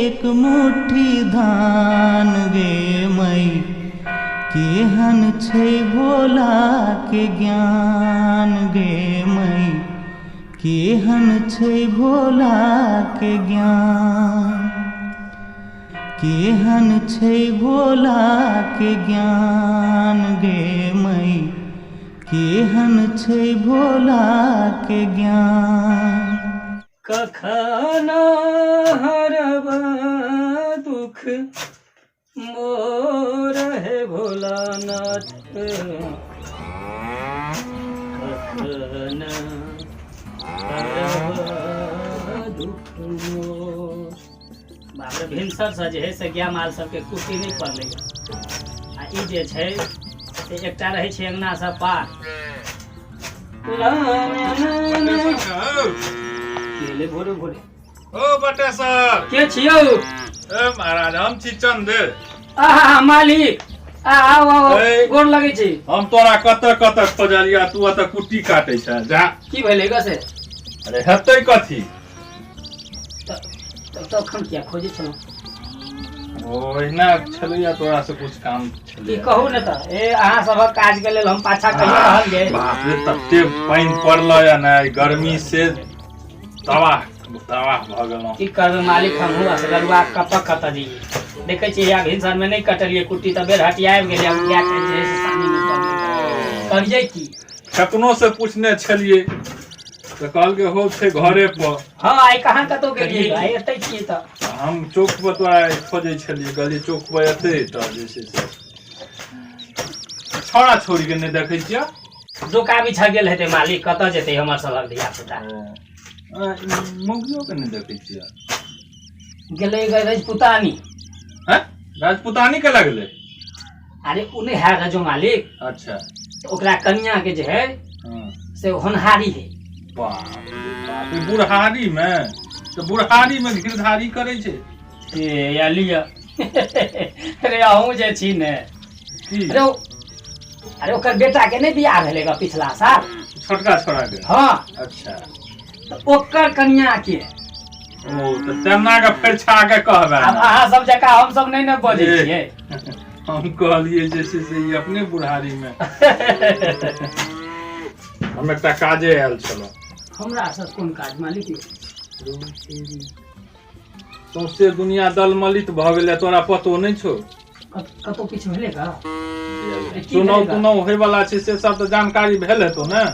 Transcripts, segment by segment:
एक मुट्ठी धान गे मई केहन छै भोला के ज्ञान गे मई केहन छै भोला के ज्ञान केहन छै भोला के ज्ञान गे मई केहन छै भोला के ज्ञान। कखन हरब दुख मोर हे भोलानाथ कखन हरब दुख मोर। बाप रे भिनसर से जे है से गाय माल सबके कुटी नहीं पड़लै आ ई जे छै से एकटा रहै छै अंगना से पार केले भोरे भोरे ओ बटे सर के छियौ? ए महाराज हम छी चंद आहा मालिक आओ आओ गोर लगै छी। हम तोरा कत खोजलिया तू अत कुट्टी काटै छ जा की भेलै ग से? अरे हेतै कथी तखन किया खोजै छलौ? ओहिना छलैया तोरा से कुछ काम की छलैया। कहू न त ए अहाँ सबक काज के लेल हम पाछा कहिए रहल गे। बाप रे तते पाइन पड़लो या ना गर्मी से तबाह भ गेलौ। की करबै मालिक हमहू असगरुआ कपक कत जी देखै छी या भिनसर में नहीं कटलिए कुट्टी त बेर हटिया आबि गेलै हम क्या के जे से सानी में करियै की। कतनो से पूछने छलिए तो कहलके हो छे घरे पर। हां आई कहां कतो गेलिए आई एतै छी त हम चौक पर तोरा खोजै छलिए गली चौक पर एतै त जे छै से छोड़ा छोड़ी के नहीं देखै छियै जोका भी छ गेल हेतै मालिक कत जेतै हमर सबक धिया पुता। मुगियो के नहीं देखै छियै गेलै राजपुतानी। हैं राजपुतानी के लगले? अरे उने है जो मालिक अच्छा ओकरा कन्या के जे है हां से होनहारी है। बाप रे बुढ़हारी में तो बुढ़हारी में गिरधारी करे छे ए या लिया अरे आहू जे छी ने की अरे ओकर बेटा के नहीं बियाह भेलै ग पिछला साल छोटका छोरा के। हां अच्छा तो ओकर कन्या के ओ तो तेना के फेर छा के कहबे अब अहाँ सब जका हम सब नहीं न बजै छियै। हम कहलिए जैसे से ये अपने बुढ़ारी में हम एकटा काजे आयल छलो। हमरा सब कोन काज मालिक? सौंसे दुनिया दलमलित भ गेलै तोरा पतो नहीं छौ? कतो किछ भेलै का? चुनाव होय वाला छै से सब तो जानकारी भेल हेतो ने?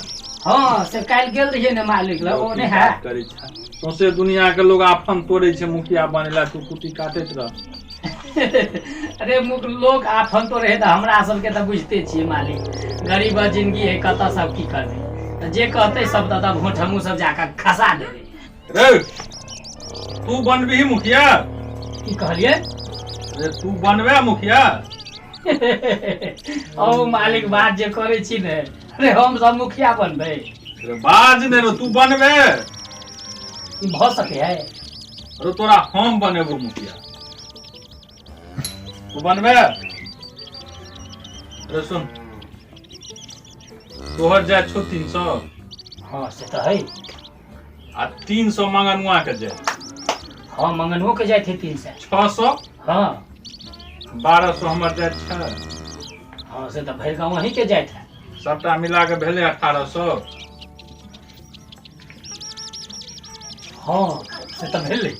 हां से काल गेल रहिए ने मालिक ल ओ ने है करै छै सौंसे दुनिया के लोग आफन तोड़े छै मुखिया बनेला तू कुटी काटैत रह। अरे मुख लोग आफन तो रहे त हमरा सब के त बुझते छियै मालिक गरीब जिंदगी है कत सब की करबै जे कहते सब त भोट हमहू सब जाकर खसा देबै। रे तू बनबी मुखिया? की कहलिए? अरे तू बनबे मुखिया? ओ मालिक बात जे करे छी ने अरे हम सब मुखिया बनबै? अरे बाज ने रे तू बनबे? ई भ सके है? अरे तोरा हम बनेबो मुखिया तू बनबे? अरे सुन तोहर जाय छो 300। हां से त है आ 300 मंगनुआ के जाय। हां मंगनुओ के जाय थे 300 600 हां 1200 हमर जाय छ। हां से त भैर गांव वही के जाय था सबटा मिला के भेले 1800। हां से त भेलै।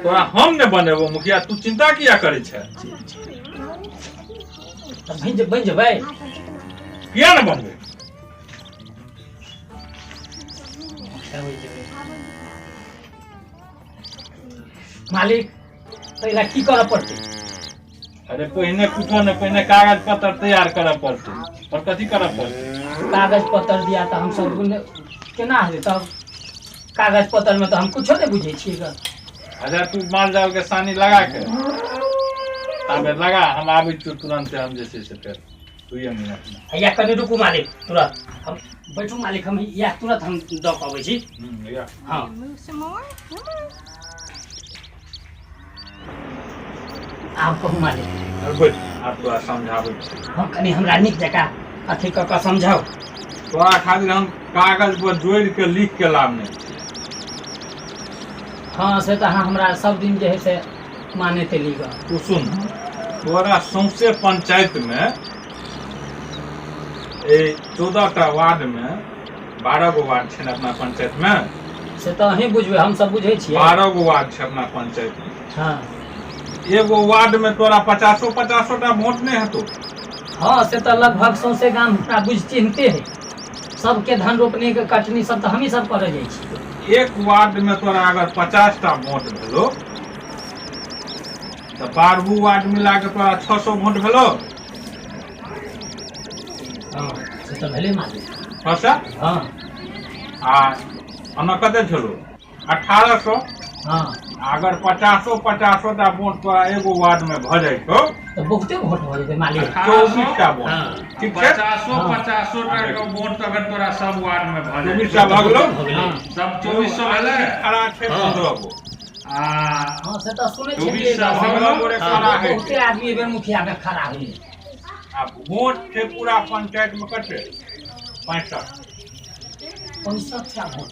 तोरा हम ने बनेबो मुखिया तू चिंता किया करे छे? त बन जेबै किया न बनबे? मालिक पहले की करे पड़ते? अरे पहिने कुछो ने पहिने कागज पत्र तैयार करे पड़ते और कथी करे पड़ते? कागज पत्र दिया तो हम सब केना है तब कागज पत्र में तो हम कुछो नहीं बुझे छिए ग। अच्छा तू माल जाल के सानी लगा के ताबे लगा हम आबे तुरंत हम जैसे से फिर 2 मिनट में। या कनी रुकू मालिक तुरंत हम बैठू मालिक हम या तुरंत हम द पाबै छी। या हां आप कहू मालिक। बैठ आप तो समझाबे हां कनी हमरा निक जका अथी क के समझाओ। तोरा खातिर हम कागज पर जोड़ के लिख के लाबने हाँ से तो हमरा सब दिन जे है से माने थे लीगा। तू सुन, तोरा सौंसे पंचायत में 14टा वार्ड में 12 गो वार्ड छै अपना पंचायत में। से तो अहीं बुझबे, हम सब बुझे छियै। 12 गो वार्ड छै अपना पंचायत में। हाँ एगो वार्ड में तोरा 50-50टा वोट नहीं हेतौ। हाँ से तो लगभग सौंसे गांव हमरा बुझ चिन्हते है। सबके धान रोपने के कटनी सब तो हमी सब करे जाइ छी। एक वार्ड में तोरा अगर 50टा वोट भेलो तो 12 वार्ड मिला के तोरा 600 वोट भेलो। हाँ से तो भेले मालिक। अच्छा हाँ आ अना कते छलो 1800। हाँ अगर 50-50टा वोट तोरा एगो वार्ड में भ जाय तो बहुते वोट हो जेते मालिक। 24टा वोट। हाँ ठीक छै, 50-50टा के वोट अगर तोरा सब वार्ड में भऽ जाय 24टा भ गेलो। हाँ सब 2400 भेलै। खड़ा छै 15 गो। आ हाँ से तो सुने चौबीस छियै। टा भऽ गेलो। गोरे हाँ, खड़ा है। बहुते आदमी एबे मुखिया में खड़ा हुई। अब वोट छै पूरा पंचायत में कते 65। 65 वोट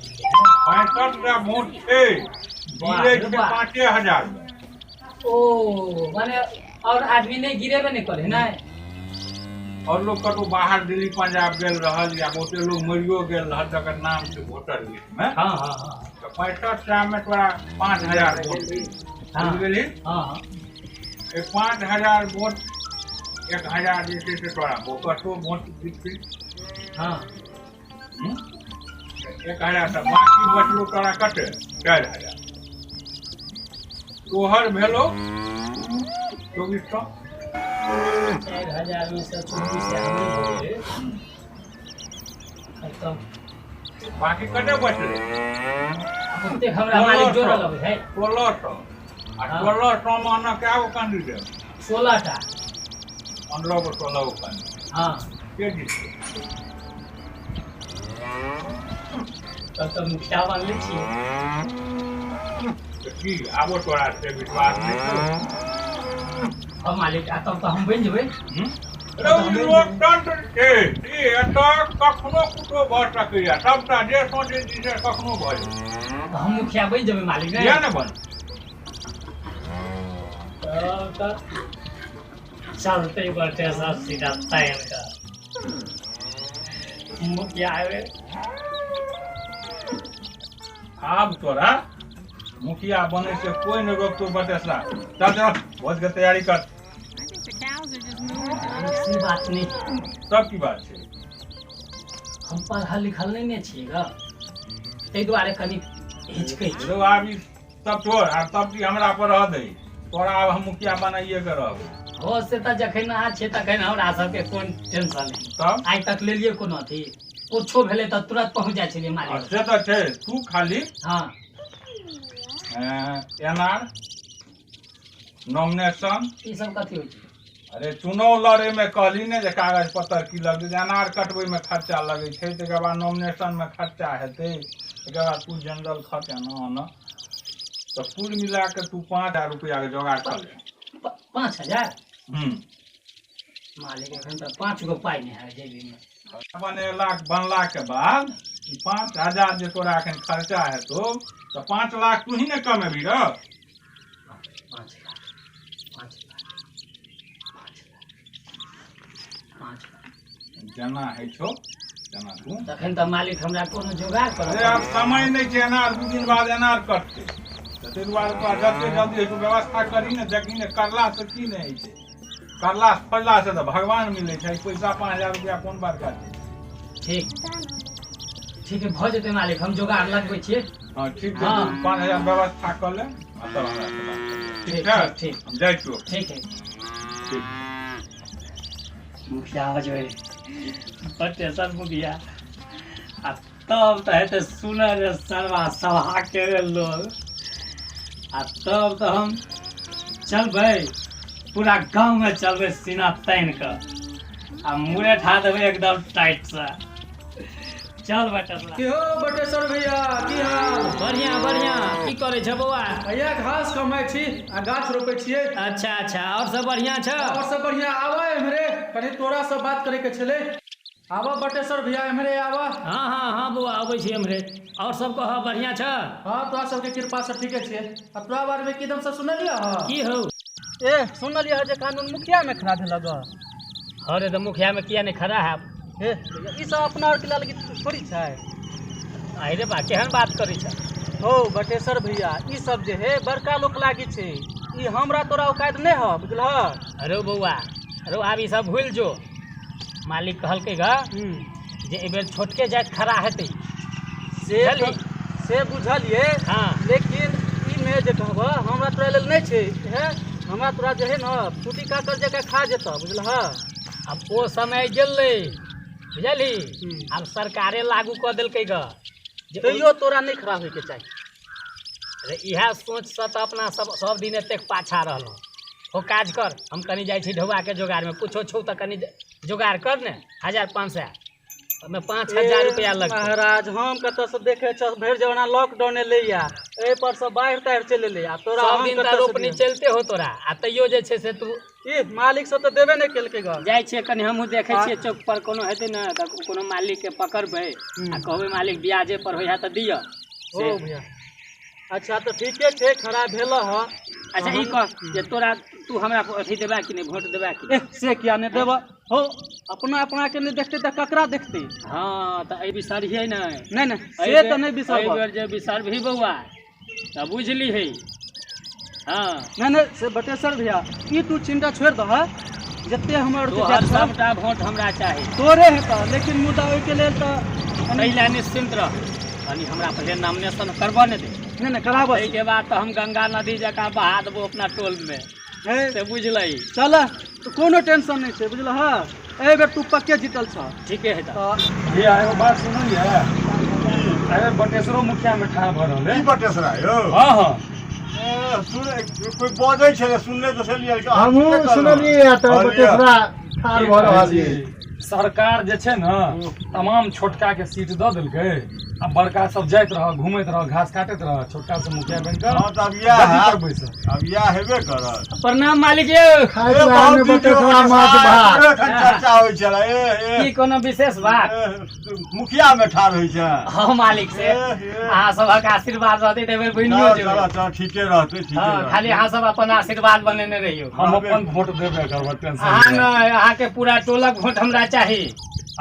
65टा वोट छै। गिरे छै 5000 में। ओ माने और आदमी नहीं गिरेबे नहीं करे ना। और लोग कतौ बाहर दिल्ली पंजाब गेल रहल या बहुते लोग मरियो गेल रहल जकर नाम छै वोटर लिस्ट में। हाँ हाँ हाँ तो 65टा में तोरा 5000 वोट हाँ। मिल गेली। हाँ 5000 वोट 1000 जे छै से तोरा बोकटो वोट दिखी। हाँ 1000 से बाकी बचलो तोरा कते 4000। तोहर भेलो 2400। 4000 में से 24 आदमी हो गए। खत्म। बाकी कते बचले बहुते हमरा मालिक जोड़ल अब है 1600। आ 1600 में ना क्या गो कैंडिडेट 16टा। 15 गो 16 गो कैंडिडेट हाँ के जीतते। तब तो मुखिया बन ले छी। तो की आबो तोरा से विश्वास नहीं छौ। अब मालिक आ तब तो हम बन जेबै। लोकतंत्र छै ई एतऽ कखनो कुछो भऽ सकैया। सबटा जे सोचे छी से कखनो भऽ जाय। तो हम मुखिया बन जेबै मालिक ने। किया ने बन। तब तो चलते बटे सब सीधा तैन का मुखिया आवे। आब तोरा मुखिया बने से कोई न रोकतो बटेसला। चल चल भोज के तैयारी कर। ऐसी बात नहीं। सब की बात छै। हम पढ़ल लिखल नहीं ने छियै ग, ताहि दुआरे कनी हिचकै छी। लो आब ई सब छोड़। आब सब की हमरा पर रह दे। तोरा आब हम मुखिया बनाइए के रहब। हो से तऽ जखन अहाँ छियै तखन हमरा सबके कोन टेंशन नहीं। तब आइ तक लेलिए कोनो अथी कुछो भेलै तऽ तुरंत पहुँच जाइ छलियै मालिक। से तो छै। तू खाली हाँ एनआर नॉमिनेशन। ई सब कथी होइ छै। अरे चुनाव लड़े में कहली ने जे कागज पत्तर की लगतै। एनआर कटबै में खर्चा लगै छै। तकर बाद नॉमिनेशन में खर्चा हेतै। तकर बाद तू जनरल खर्च एना तो कुल मिला के तू 5000 रुपया के जोगाड़ कर ले। 5000 मालिक एखन तऽ 5 गो पाइ नहीं है जेबी में। बनला के बाद 5000 जे तोरा एखन खर्चा हेतौ तो 5 लाख तू ही ने कमेबी रह। 5 लाख 5 लाख 5 लाख जेना है छौ तेना तू। तखन तऽ मालिक हमरा कोनो जोगाड़ अरे करत। आब समय नहीं छै। एनआर 2 दिन बाद एनआर कटतै। तो ताहि दुआरे तोरा जते जल्दी है तू व्यवस्था करी ने। देखी ने करला से की नहीं है छै। करला फरला से तो भगवान मिले छै। पैसा 5000 रुपया कोन बात का छै। ठीक ठीक है भऽ जेतै मालिक, हम जोगाड़ लगबै छियै। हाँ ठीक है। हाँ। 5000 व्यवस्था कर ले आ तब हमरा से बात कर। ठीक है ठीक हम जाइ छियौ। ठीक है। ठीक। मुखिया हो जेबै बटे सर मुखिया। आ तब तऽ हेतै सुनऽ रे सरवा सभा के लोग। आ तब तऽ हम चलबै पूरा गाँव में चलबै सीना तानि कऽ आ मुँहे ठा देबै एकदम टाइट से। चल बटेसरा। की हो बटेश्वर भैया की हाल। बढ़िया बढ़िया की करे छ बौआ। भैया घास कमाइ छी आ गाछ रोपे छियै। अच्छा अच्छा और सब बढ़िया छ। और सब बढ़िया। आवा एम्हरे कनी तोरा से बात करे के छले। आवा बटेश्वर भैया एम्हरे आवा। हाँ हाँ हाँ बौआ अबै छी एम्हरे। और सब कह बढ़िया छ? हाँ तोरा सबके कृपा से ठीके छियै। आ तोरा बारे में किदम से सुनलिया ह? की हौ? ए सुनलिया ह जे कानून मुखिया में खड़ा भेल ग। अरे तो मुखिया में किया नहीं खड़ा है? हे ई सब अपना और के लाल थोड़ी छै। अरे बा केहन बात करै छ? हो बटेश्वर भैया ई सब जे है बड़का लोक लागी छै। ई हमरा तोरा औकात नहीं ह बुझलह। अरे बौआ अरे आब ई सब भूल जो। मालिक कहलकै ग जे ए बेर छोटके जात खड़ा हेतै से बुझलिए। हाँ लेकिन ई में जे कहबह हमरा तोरा लेल नहीं छै है। हमरा तोरा जे है न फूटी काकर जका खा जेता बुझलह। अब वो समय गेलै बुझली। अब सरकारे लागू कऽ देलकै ग जे तैयो तोरा नहीं खड़ा होय के चाहिए। अरे इएह सोच से तऽ अपना सब दिन एतेक पाछा रहलहुँ। हो काज कर हम कनी जाइ छी ढौआ के जोगाड़ में कुछो छौ तऽ कनी जोगाड़ कर ने 1500 ओहिमे 5000 रुपया लगतै। महाराज हम कतऽ से देखे छ भरि जवाना लॉकडाउन एलै या एहि पर से बाढ़ि ताढ़ि चलि एलै आ तोरा सब हम दिन कतऽ तऽ से रोपनी दियै? चलते हो तोरा आ तैयो जे छै से तू ई मालिक सब तऽ देबे नहीं केलकै ग। जाइ छियै कनी हमहूँ देखै छियै चौक पर कोनो हेतै ने तऽ कोनो मालिक के पकड़बै आ कहबै मालिक ब्याजे पर होइहा तऽ दिअ से। ओ भैया अच्छा तो ठीके छै खड़ा भेल ह। अच्छा ई कह जे तोरा तू हमरा अथी देबा कि नहीं वोट देबा कि नहीं? से किया नहीं देबह हो अपना अपना के नहीं देखते तो ककरा देखते। हाँ तऽ एहि बिसरियै नहीं। नहीं नहीं से तो नहीं एहि बिसरबह। बेर जे बिसरबही बौआ तऽ बुझली है। हाँ नहीं नहीं से बटेश्वर भैया ई तू चिंता छोड़ दह। जते हमर तोहर सबटा वोट हमरा चाही। तोरे हेता लेकिन मुद्दा ओहि के लेल तो पहिले निश्चिंत रह कनी हमरा पहिले नॉमिनेशन करबऽ ने दे। नहीं नहीं कराबह। एहिके बाद तो हम गंगा नदी जकाँ बहा देबो अपना टोल में से बुझलही। चल तो कोनो टेंशन नहीं छै बुझलह। एहि बेर तू पक्के जीतल छ। ठीके है तऽ भैया एगो बात सुनलिए। अरे बटेश्वरो मुखिया में ठाढ़ भऽ रहल है। की बटेसरा यौ? हाँ हाँ कोई बजै छलै सुनले तऽ छलियै कि हमहूँ सुनलियै तऽ बटेसरा ठाढ़ भऽ रहल छै। सरकार जे छै ने तमाम छोटका के सीट दऽ देलकै आ बड़का सब जाइत रह घूमैत रह घास काटैत रह छोटका से मुखिया बनकर हाँ तऽ अब इएह गद्दी हैत। पर बैसल। अब इएह हेबे करत। प्रणाम मालिक यौ। खाइत रहने बटेसरा माछ भात। एखन चर्चा होइ छलै की कोनो विशेष बात? मुखिया में ठाढ़ होइ छै। हाँ मालिक से अहाँ सबक आशीर्वाद रहतै तऽ एहि बेर बनियो जेबै। चल ठीके रहतै ठीके हाँ रहतै। खाली अहाँ सब अपन आशीर्वाद बनेने रहियो। हम अपन वोट देबे करब टेंशन अहाँ नहीं। ने अहाँके पूरा टोलक वोट हमरा चाही।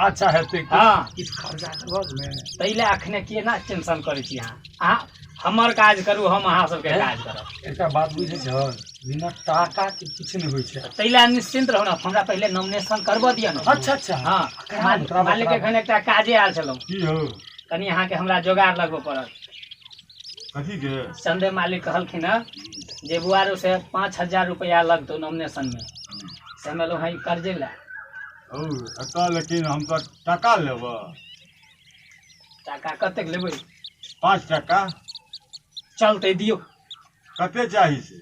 अच्छा हेतै। हाँ किछु खर्चा करब ने। तैले अखने केना टेंशन करै छी अहाँ हमर काज करू हम अहाँ सबके काज करब। एकटा बात बुझै छ बिना टाका के किछु नहीं होइ छै। तैले निश्चिंत रहू ने हमरा पहिले नॉमिनेशन करबऽ दिअ ने। अच्छा अच्छा हाँ मालिक एखन एकटा काजे आयल छलहुँ की हो कनी अहाँके हमरा जोगाड़ लगबऽ पड़त। कथी के? चंदे मालिक कहलखिन हँ जे बुआरो से 5000 रुपया लगतौ नॉमिनेशन में से हम एलहुँ हैं कर्जे ला। एतऽ लेकिन हम तो टाका लेब। टाका कतेक लेबै? 5 टका चलतै दियौ। कते चाही से?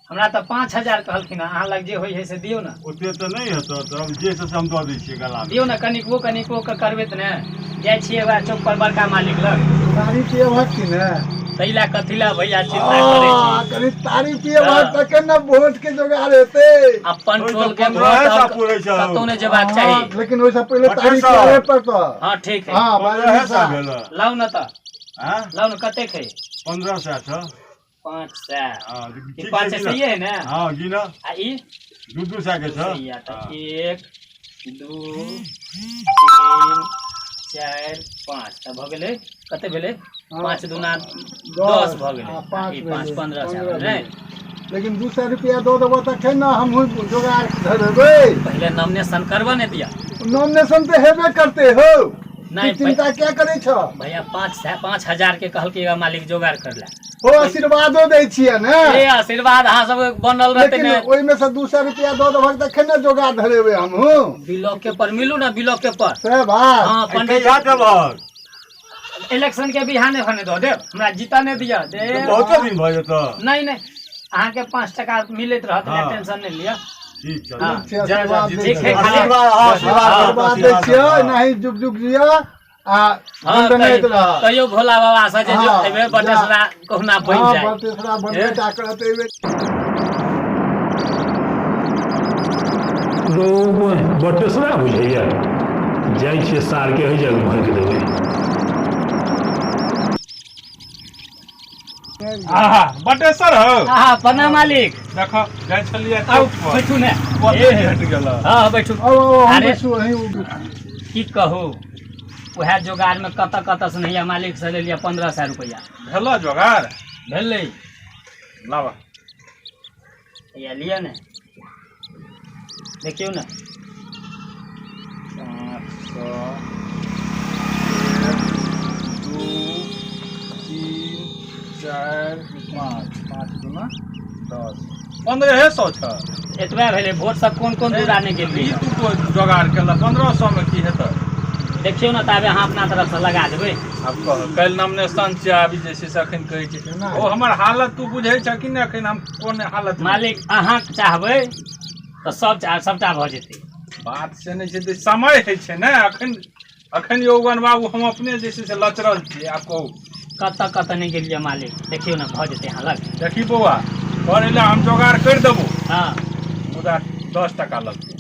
हमरा तऽ 5000 कहलखिन हँ अहाँ लग जे होइ है से दियौ ने। ओते तऽ नहीं हेतौ तऽ अब जे से हम दऽ दै छियै गला में। दियौ ने कनिको के करबै तऽ ने। जाइ छियै वएह चौक पर बड़का मालिक लग तारी पियबहक कि ने? तैला कथिला भैया चिंता करै छी। कनी तारी पियबहक तखन ने वोट के जोगाड़ हेतै। अपन ओहि टोल तऽ के 15 पूरै छै। कतौ ने जेबाक हाँ, चाही। लेकिन ओइसे पहिले तारी बटेसरा। पियबे पड़त। हाँ ठीक है हाँ 15 सा भेल। लाउ न तऽ हैं लाउ न कतेक है? 1500 छ। 500 हां ई 500 सही है ना? हां गिन आ ई 2 सौ के छ। सही है तऽ 1 2 3 4 5 तऽ भऽ गेलै कते भेलै? 5 दूना 10 भऽ गेलै। हाँ, 5 ई 5 1500 भेलै ने। लेकिन 200 रुपया दऽ देबो तखन ने हमहूँ जोगाड़ धरेबै। पहिले नॉमिनेशन करबऽ ने दिया। नॉमिनेशन तऽ हेबे करते हो। नहीं, तू चिंता क्या करे छ? भैया 5000 के कहलकै मालिक जोगाड़ कर ला। हो आशीर्वादो दै छियै ने। ए आशीर्वाद अहाँ सब बनल रहते लेकिन ने। ओइमे से 200 रुपया दऽ देबहक तखन ने जोगाड़ धरेबै हमहूँ। ब्लॉक के पर मिलू ना ब्लॉक के पर। से बात। हाँ पंडित कहिया देबहक? इलेक्शन के बिहाने भने दऽ देब हमरा जीता नहीं दिया दे। बहुते दिन भ जेतौ। नहीं अहाँ के 5 टका मिलत रहत हाँ। टेंशन नहीं लिया। ठीक छै। हाँ। ठीक छै, आशीर्वाद दै ठीक है छियै। खाली आशीर्वाद दै छियै नहीं जुग जुग जिया आ हाँ बनैत रह। कहियो भोला बाबा से जे हाँ, एबे बटेसरा कहना बन हाँ जाए। बटेसरा बनबे टा करत एबे। लोग बटेसरा बुझैया जाइ छियै सार के ओहि जगह भोंक देबै। आहा बटेश्वर हो हाँ प्रणाम मालिक। देखो जाइ छलिए आओ बैठू ने। भेट गेल हाँ बैठू। हम अरे बैसू वहीं की कहू वह जोगाड़ में कत से नहीं मालिक से ले लिया 1500 रुपया भेलो जोगाड़ भेलै। लावा या लिया ने देखियो ना 1500 छ एतबा भेलै। वोट सब कोन कोन दूर आने के ई लिए तू जोगाड़ केला 1500 में की हेतै। देखियो ना ताबे अहाँ अपना तरफ से लगा देबै। आब कह काल्हि नॉमिनेशन छै आबि जे छै से एखन कहै छै ओ हमर हालत तू बुझै छ कि नहि एखन हम कोन हालत में? मालिक अहाँ चाहबै तऽ सबटा भऽ जेतै। बात से नहि छै तऽ समय होइ छै ने एखन यौवन बाबू हम अपने जे छै से लचरल छियै। आब कहू कत नहीं गेलियै मालिक देखियो ना भऽ जेतै अहाँ लग। देखी बौआ करे ला हम जोगाड़ करि देबो हाँ मुदा 10 टका लगतै।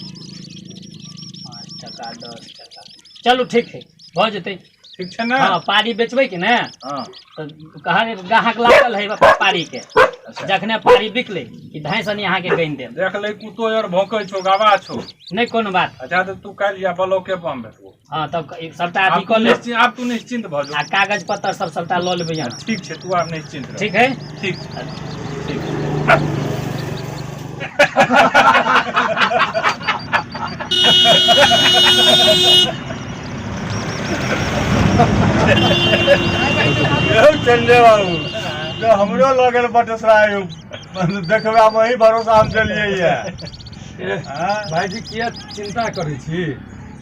5 टका 10 टका चलू ठीक है भऽ जेतै। ठीक छै ने? हाँ पारी बेचबै कि ने हाँ तऽ कहाँ ग्राहक लागल है पारी के। जखने पारी बिकलै कि धैंसनी अहाँ के गैन देब। देख ले कुत्तो यार भौंकै छौ गवा छौ। नहीं कोनो बात। अच्छा तो तू काल्हि या ब्लॉके पर हम भेटबो। हाँ तब सबटा अथी कऽ ले। आब तू निश्चिंत भऽ जो। आ कागज पत्तर सब सबटा लऽ लेबै यहाँ। ठीक छै तू आब निश्चिंत रह। ठीक है ठीक चलिए बाबू तो हमरो लगल बटेसराय देखबे वही भरोसा हम चलिए ये। भाईजी किया चिंता करै छी?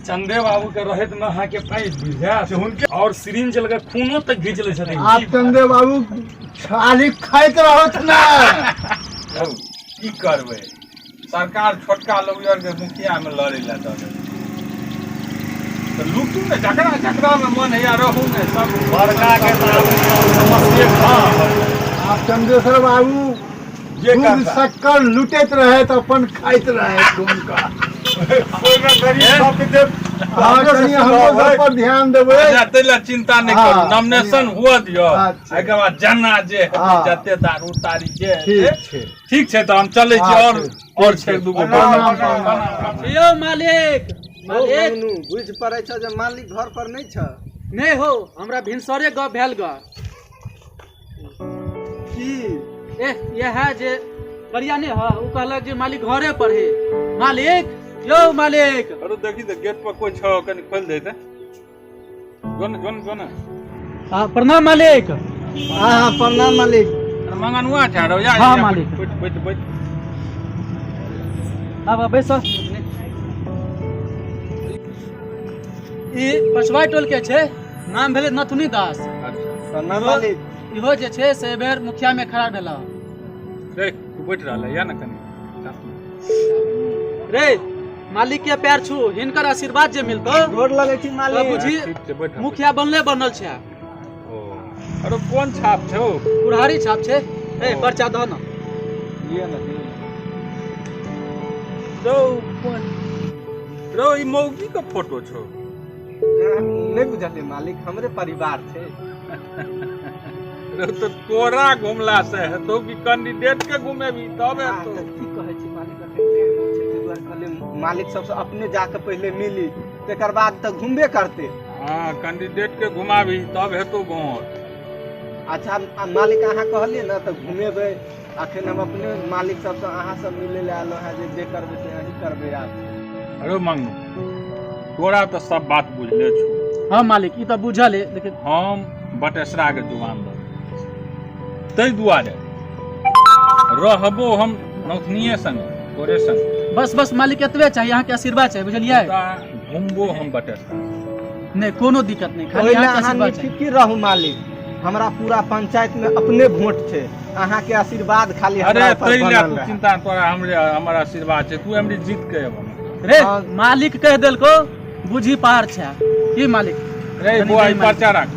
चंदे बाबू के रहत में अहाँ के पाइप बुझायत हुनके और सिरिंज लगा खूनो तक घींच ले छथिन। आप चंदे बाबू खाली खाइत रहत ना। की करबै सरकार छोटका लोग यार के मुखिया में लड़े ला दे तो लूटू ने जकरा में मन है रहू ने सब बड़का के समस्या आप चंदेश्वर बाबू ये दूध करता। शक्कर लुटैत रहे तो अपन खाइत रहे उनका। कोई ना गरीब सबके दे हाँ कहीं हमरो सब पर ध्यान देबै। अच्छा तेला चिंता नहीं हाँ, करू नॉमिनेशन हुआ दियो अच्छा। एके बाद जना जे हाँ। जते दारू तारी जे ठीक छै। ठीक छै तो हम चलै छी हाँ, और ठीक और छै दुगो प्रणाम, प्रणाम। प्रणाम। यो मालिक मालिक बुझ पड़े छ जे मालिक घर पर नहीं छ। नहीं हो हमरा भिनसरे गप भेल ग की यह है जे करिया ने है उ कहलक जे मालिक घरे पर है। मालिक यो मालिक अरे देखी तो गेट पर कोई छ कनी खोल दे ते जोन प्रणाम मालिक। हाँ प्रणाम मालिक। मंगनवा छ रो या हाँ, मालिक। बैठ अब बैसो। ई पछवाई टोल के छै नाम भेलै नथुनी दास। प्रणाम मालिक। इहो जे छै से बेर मुखिया में खड़ा भेला। रे तू बैठ रहले या न कनी रे मालिक के पैर छू हिनकर आशीर्वाद जे मिलतो गोर लगे छी तो मालिक। बुझी ठीक छै बैठ मुखिया बनल छै। ओ अरे कौन छाप छौ कुढ़ारी छाप छै। ए पर्चा दो न। ये न रो रो ई मौगी का फोटो छौ नहीं बुझले मालिक हमरे परिवार छे। रो तो तोरा घुमला से हेतौ कि कैंडिडेट के घुमेबी तब हेतौ की कहै छी मालिक अखन टेढ़ हो छै ते दुआरे कहले मालिक सबसे अपने जाके पहले मिली तेकर बाद तक घूमबे करते। हां कैंडिडेट के घुमाबी तब हेतौ गाँव। अच्छा मालिक अहाँ कहलिए ना तो घूमेबे अखन हम अपने मालिक सबसे अहाँ सब मिले ले आलो है जे करबे से अहीं करबे आप। अरे मंगनू तोरा तो सब बात बुझले छौ। हां मालिक ई त बुझल है लेकिन हम बटेसरा के जुबान दो तै दुआरे रहबो हम नौथनिए संगे तोरे संगे बस मालिक एतबे चाहिए अहाँ के आशीर्वाद चाहिए बुझलियै। घूमबो हम बटेसरा नहीं कोनो दिक्कत नहीं खाली ओइला अहाँ के अहाँ आशीर्वाद चाहिए। निफिकिर रहू मालिक हमरा पूरा पंचायत में अपने वोट छे अहाँ के आशीर्वाद खाली अरे हमरा ऊपर तैले बनल तू रहे। चिंता तोरा हमर आशीर्वाद छै तू हमरी जीत के एबो रे हाँ। मालिक कह देलको बुझी पार छै की मालिक। रे कनी बुआ देर ई मालिक। पर्चा रख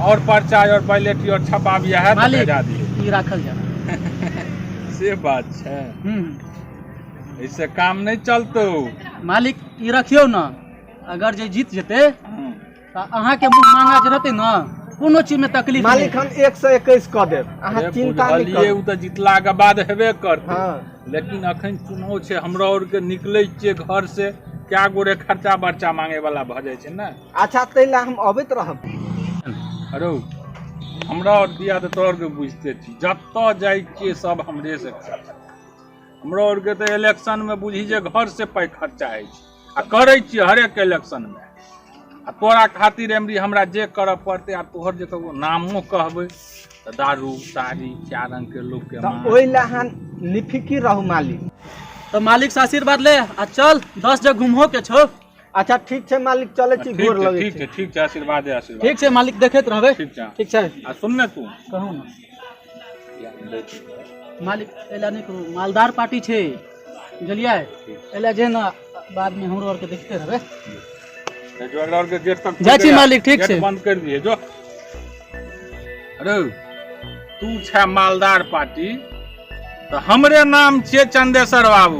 और पर्चा और बैलेट और छपा भी है तो मालिक भेजा दिए ई राखल जा। से बात छै इससे काम नहीं चलतो। मालिक ई रखियो ना अगर जे जीत जेते तो अहाँ के मुंह मांगा जे रहते ना कोनो चीज में तकलीफ मालिक हम 121 कह देब अहाँ चिंता नहीं बुझलिए करू उ तऽ जितला के बाद हेबे करतै हाँ लेकिन अखन चुनाव छै हमरा और के निकलै छियै घर से क्या गोरे खर्चा बर्चा मांगे वाला भऽ जाइ छै ने अच्छा तै ला हम अबैत रहब अरे हमरा और दिया तऽ तोर के बुझते छी जतऽ जाइ छियै सब हमरे से खर्चा हमरा और के तऽ इलेक्शन में बुझी जे घर से पाइ खर्चा होइ छै आ करै छियै हरेक इलेक्शन में आ तोरा खातिर एमरी हमरा जे करऽ पड़तै आ तोहर जे ककरो नामो कहबै तऽ दारू साड़ी क्या रंग के लोग के तो ओइ ला हम निफिकिर रहू मालिक तो मालिक से आशीर्वाद ले आ चल 10 जगह घूमहो के छो। अच्छा ठीक छै मालिक चलै छी गोर लगै छी ठीक छै आशीर्वाद है आशीर्वाद ठीक छै मालिक देखैत रहबै ठीक छै आ सुन ने तू कहू ना मालिक एला नहीं करू मालदार पार्टी छे बुझलिए एला जे ना बाद में हमरो और के देखते रहबै जो अगर और के गेट तक जाइ छी मालिक ठीक छै गेट बंद कर दिए जो अरे तू छै मालदार पार्टी तो हमरे नाम छियै चंदेश्वर बाबू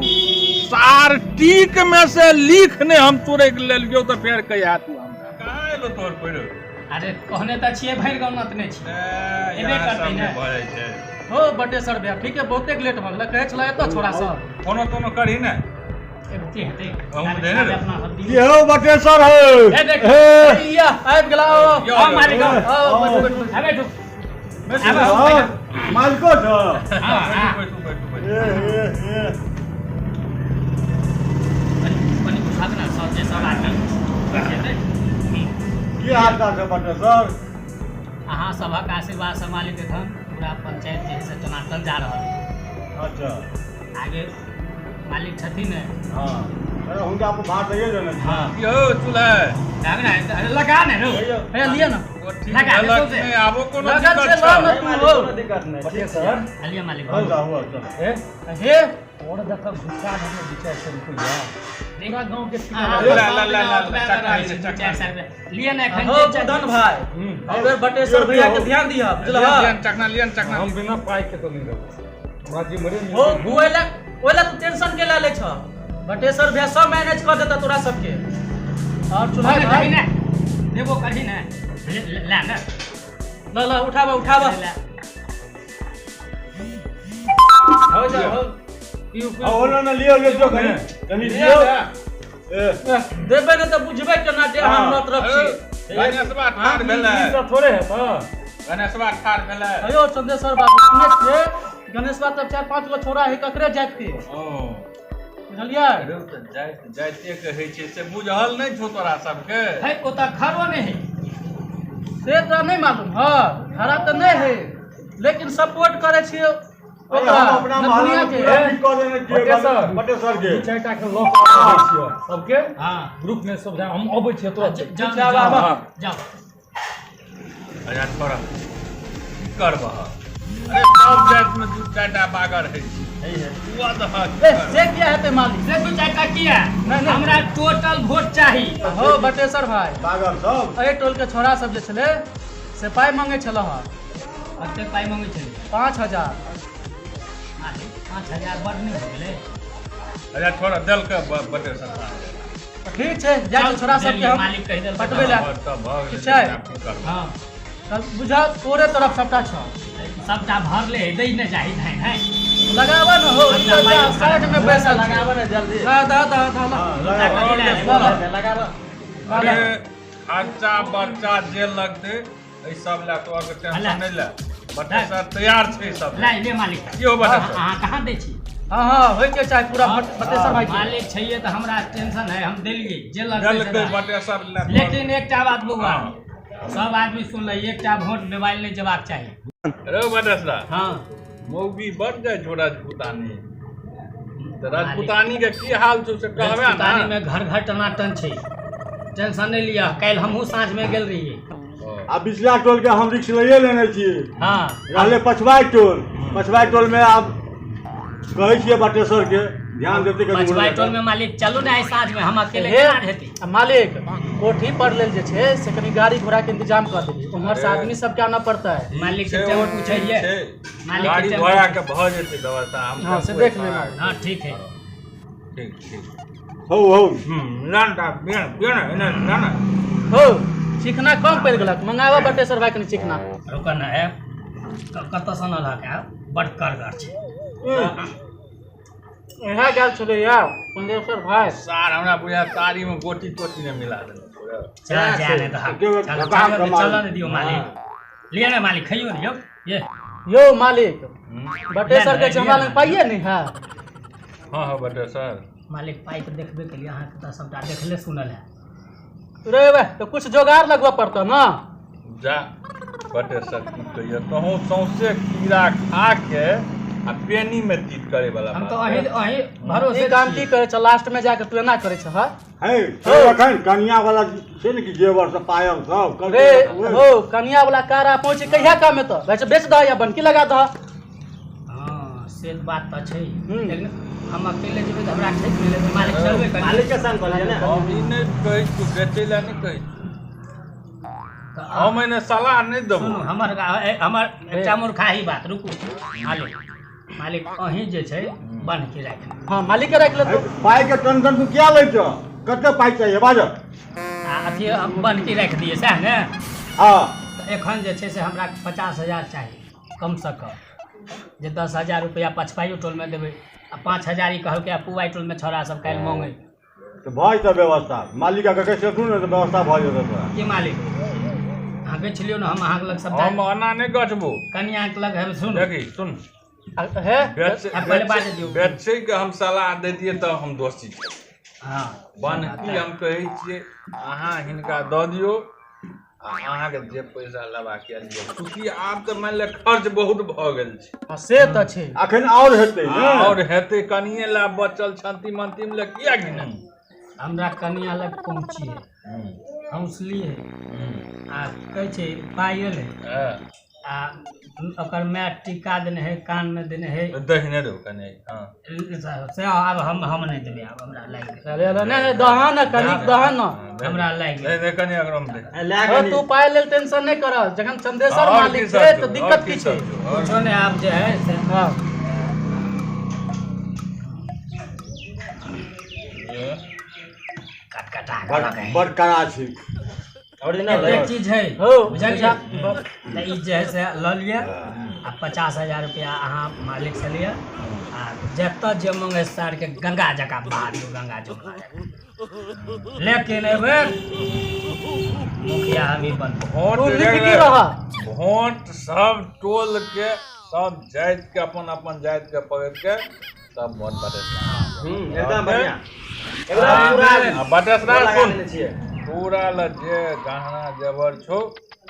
सार टीक में से लिख ने हम तोरे के लेलियो तो फेर कहिया तू हमरा कहाँ एलो तोर पड़ो अरे कहने तऽ छियै भरि गाँव नतने छी एबे करतै ने भऽ जाइ छै हो बटेसर भैया ठीक है बहुते लेट भ गेल कहै छला एत छोड़ा सब कोनो कोनो करी ने एबते हेतै हम देने रे। अपना हल्दी ये हो बटेसर है ए देख या आबि गेला आ मालिक आओ बैठो अबे तू मालिको छ हां हां ए पनि पुछात न सब जे सब आदमी हेतै की हाल चाल छै बटेसर अहाँ सभक आशीर्वाद से मालिक एखन पूरा पंचायत जे से टनाटन जा रहल है अच्छा आगे मालिक छथिन ने हाँ अरे हुनका आपको भार दइए देना हाँ यो चूल्हा लगा ना लगा ना रो अरे लिए ना लगा दे गलत नहीं आबो कोनो लगन से दिक्कत लो छै ना तू हो दिक्कत नहीं बटेसर हलिया मालिक हो जा हुआ चलो हे और देखो गुस्सा हम विचार से रुपया पूरा गांव के ला, लिए ना एखन हो प्रधान भाई अगर बटेसर भैया के ध्यान दिया बुझलहा लियन चकना हम बिना पाई के तो नहीं रहब हमरा जी मरे हो ओला तू टेंशन के ला ले छ बटेसर भैया सब मैनेज कर देता तोरा सबके और चुनाव भाई भाई ना देबो कही ना ला ना ला उठावा हो जा हो और ना लियो ले जो कहीं कहीं लियो ए देबे न त बुझबे केना जे हम न तरफ छी गणेशवा ठाड़ भेलै थोड़े है तो गणेशवा ठाड़ भेलै अयो चंदेश्वर बाबू सुने छिए गणेशवा तब 4-5 गो छोरा है ककरे जात के ओ बुझलिए अरे त जाइते कहै छै से बुझल नहि छौ तोरा सबके है ओता खरो नहीं है से तो नहीं मालूम हां खरा तो नहीं है लेकिन सपोर्ट करे छिए हम अपना मोहल्ला के पूरा ठीक कर देने छियै बटेसर के दू चारिटा के लॉक आबै छियै सबके हां ग्रुप में सब जा हम अबै छियै तो जाओ जाओ अरे छोरा की करबह अरे सब जाति में दू चारिटा बागर है बुआ दहा ए से क्या है मालिक से दू चारिटा किया हमरा टोटल वोट चाहिए हो बटेसर भाई बागर सब ए टोल के छोरा सब जे छले से पाई मांगे छला हां कते पाई मांगे छली 5000 5000 बड़ नहीं हो गेलै अरे छोरा देल के बटे सरकार ठीक छै जा छोरा सब के हम मालिक कहि देल पटबै ला तब भऽ ठीक गेलै छै हां तब बुझा तोरे तरफ सबटा छ सबटा भरले दै न जाहि धान है लगावा न हो साइड में पैसा लगावा ना जल्दी दा लगावा अरे खर्चा बर्चा जे लगते एहि सब ला तो अगर टेंशन नहीं ले बटे सर तैयार छै सब ला ले मालिक की हो बटे सर अहाँ कहाँ दै छी हां होय के चाहे पूरा बटेसर भाई के मालिक छैये तऽ हमरा टेंशन है हम देलिए जे देल के लगतै बटे सर ला लेकिन एकटा बात बउआ सब आदमी सुन ले एकटा वोट मोबाइल नहीं जवाब चाहिए अरे बटे सर हाँ मौगी बढ़ जाए छो राजपूतानी तो राजपूतानी के की हाल छौ से कहबे ना राजपूतानी में घर घर टनाटन छै टेंशन नहीं लिया कल हमहू साँझ में गेल रहिए आ बिचला टोल के हम रिक्स लइए लेने छियै हाँ रहले पछवाई टोल में आब कहै छियै बटेसर के ध्यान देते पछवाई टोल में मालिक चलू ना साँझ में हम अकेले हे, केना हेतै मालिक कोठी पर लेल जे छै से कनी गाड़ी घोड़ा के इंतजाम कर देबी उम्हर से आदमी सब के आना पड़ता है मालिक से वोट पूछिए मालिक गाड़ी घोड़ा के भ जेतै व्यवस्था हम हां से देख लेना हाँ ठीक है ठीक हो लानटा बियान एने लाना हो चिकना कम पड़ गेलक मंगावा बटेश्वर भाई कनी चिकना रुकन है कत सन लगा बड़ कारगर छै यहाँ गेल छलै यार पंडेश्वर भाई सार हमरा बुझा तारी में गोटी टोटी ने मिला दे चल जाने तो चल ने दियो मालिक लिया ना मालिक खइयो ने ये यो मालिक बटेश्वर के हमरा लग पाइए नहीं है हां बटेश्वर मालिक पाई तो देखबे के लिए अहाँ के सबटा देखले सुनल है रे बे तो कुछ जोगाड़ लगवा पड़ता ना जा बटेश्वर की कहियो कहूं सौंसे कीड़ा खा के आ पेनी में तीत करे वाला हम तो अही भरोसे ई काम की करे छ लास्ट में जाके तू ना करे छ है अखन कनिया वाला छै ने कि जेवर से पायल सब रे हो कनिया वाला कारा पहुंचे कहिया काम में तो बेच द या बनकी लगा द हां से बात तो छै लेकिन हम अकेले जेबे त हमरा ठीक मिले तो मालिक चलबे करे मालिक के संग कहलिए ना हम ई नहीं कहि तू बेचे ला नहीं कहि हम मैंने सलाह नहीं देबो सुनो हमर एकटा मूर्खाही बात रुकू मालिक अही जे छै बन के राख हां मालिक के राख ले तो पाई के टेंशन तू क्या लै छ कते पाई चाहिए बाज अथी हम बन के राख दिए सह ने हां एखन जे छै से हमरा 50,000 चाहिए कम से कम जे 10,000 रुपया पछपाइयो टोल में देबै आ 5,000 ही कहल के पुवाई टोल में छोरा सब काल मांगे तो भाई सब व्यवस्था मालिक के कैसे सुन तो व्यवस्था भ जेतै तोरा के मालिक अहाँ के छलियो ना हम अहाँ के लग सब हम आना नहीं गछबो कन्या के लग है सुन देखी सुन है पहले बात दियो बेचे के हम सलाह देतिए तो हम दोस्ती हां बन की हम कहै छियै अहाँ हिनका दऽ दियौ अहाँ के जे पैसा लबा के लियो क्योंकि आब तो मान ले खर्च बहुत भ गेल छै से त छै अखन और हेतै ने और हेतै कनिए ला बचल छंती मंती में ले किया कि नहीं हमरा कन्या लग पहुंची है हौसली है आ कहै छै पायल है आ ओकर मैट टीका देने है कान में देने है दहिने दो कने हां से अब हम नहीं देबे अब हमरा लाग गेल अरे नहीं दहन कनिक दहन हमरा लाग गेल दे कने अगर हम दे हो तू पाए लेल टेंशन नहीं कर जखन चंदेश्वर मालिक छै तो दिक्कत की छै कुछो ने आप जे है से हां कटकटा बड़ कड़ा छै एक चीज है हो बुझलिए त ई जे है से ल लिया आ 50,000 रुपया अहाँ मालिक से लिया आ जत जे मंगे सार के गंगा जका बहा दियो गंगा जो लेकिन एबे मुखिया हम ही बन भोट सब टोल के सब जाति के अपन जाति के पकड़ के सब भोट बाटे एकदम बढ़िया एकदम बटेसरा सुन पूरा ल जे गहना जेवर छो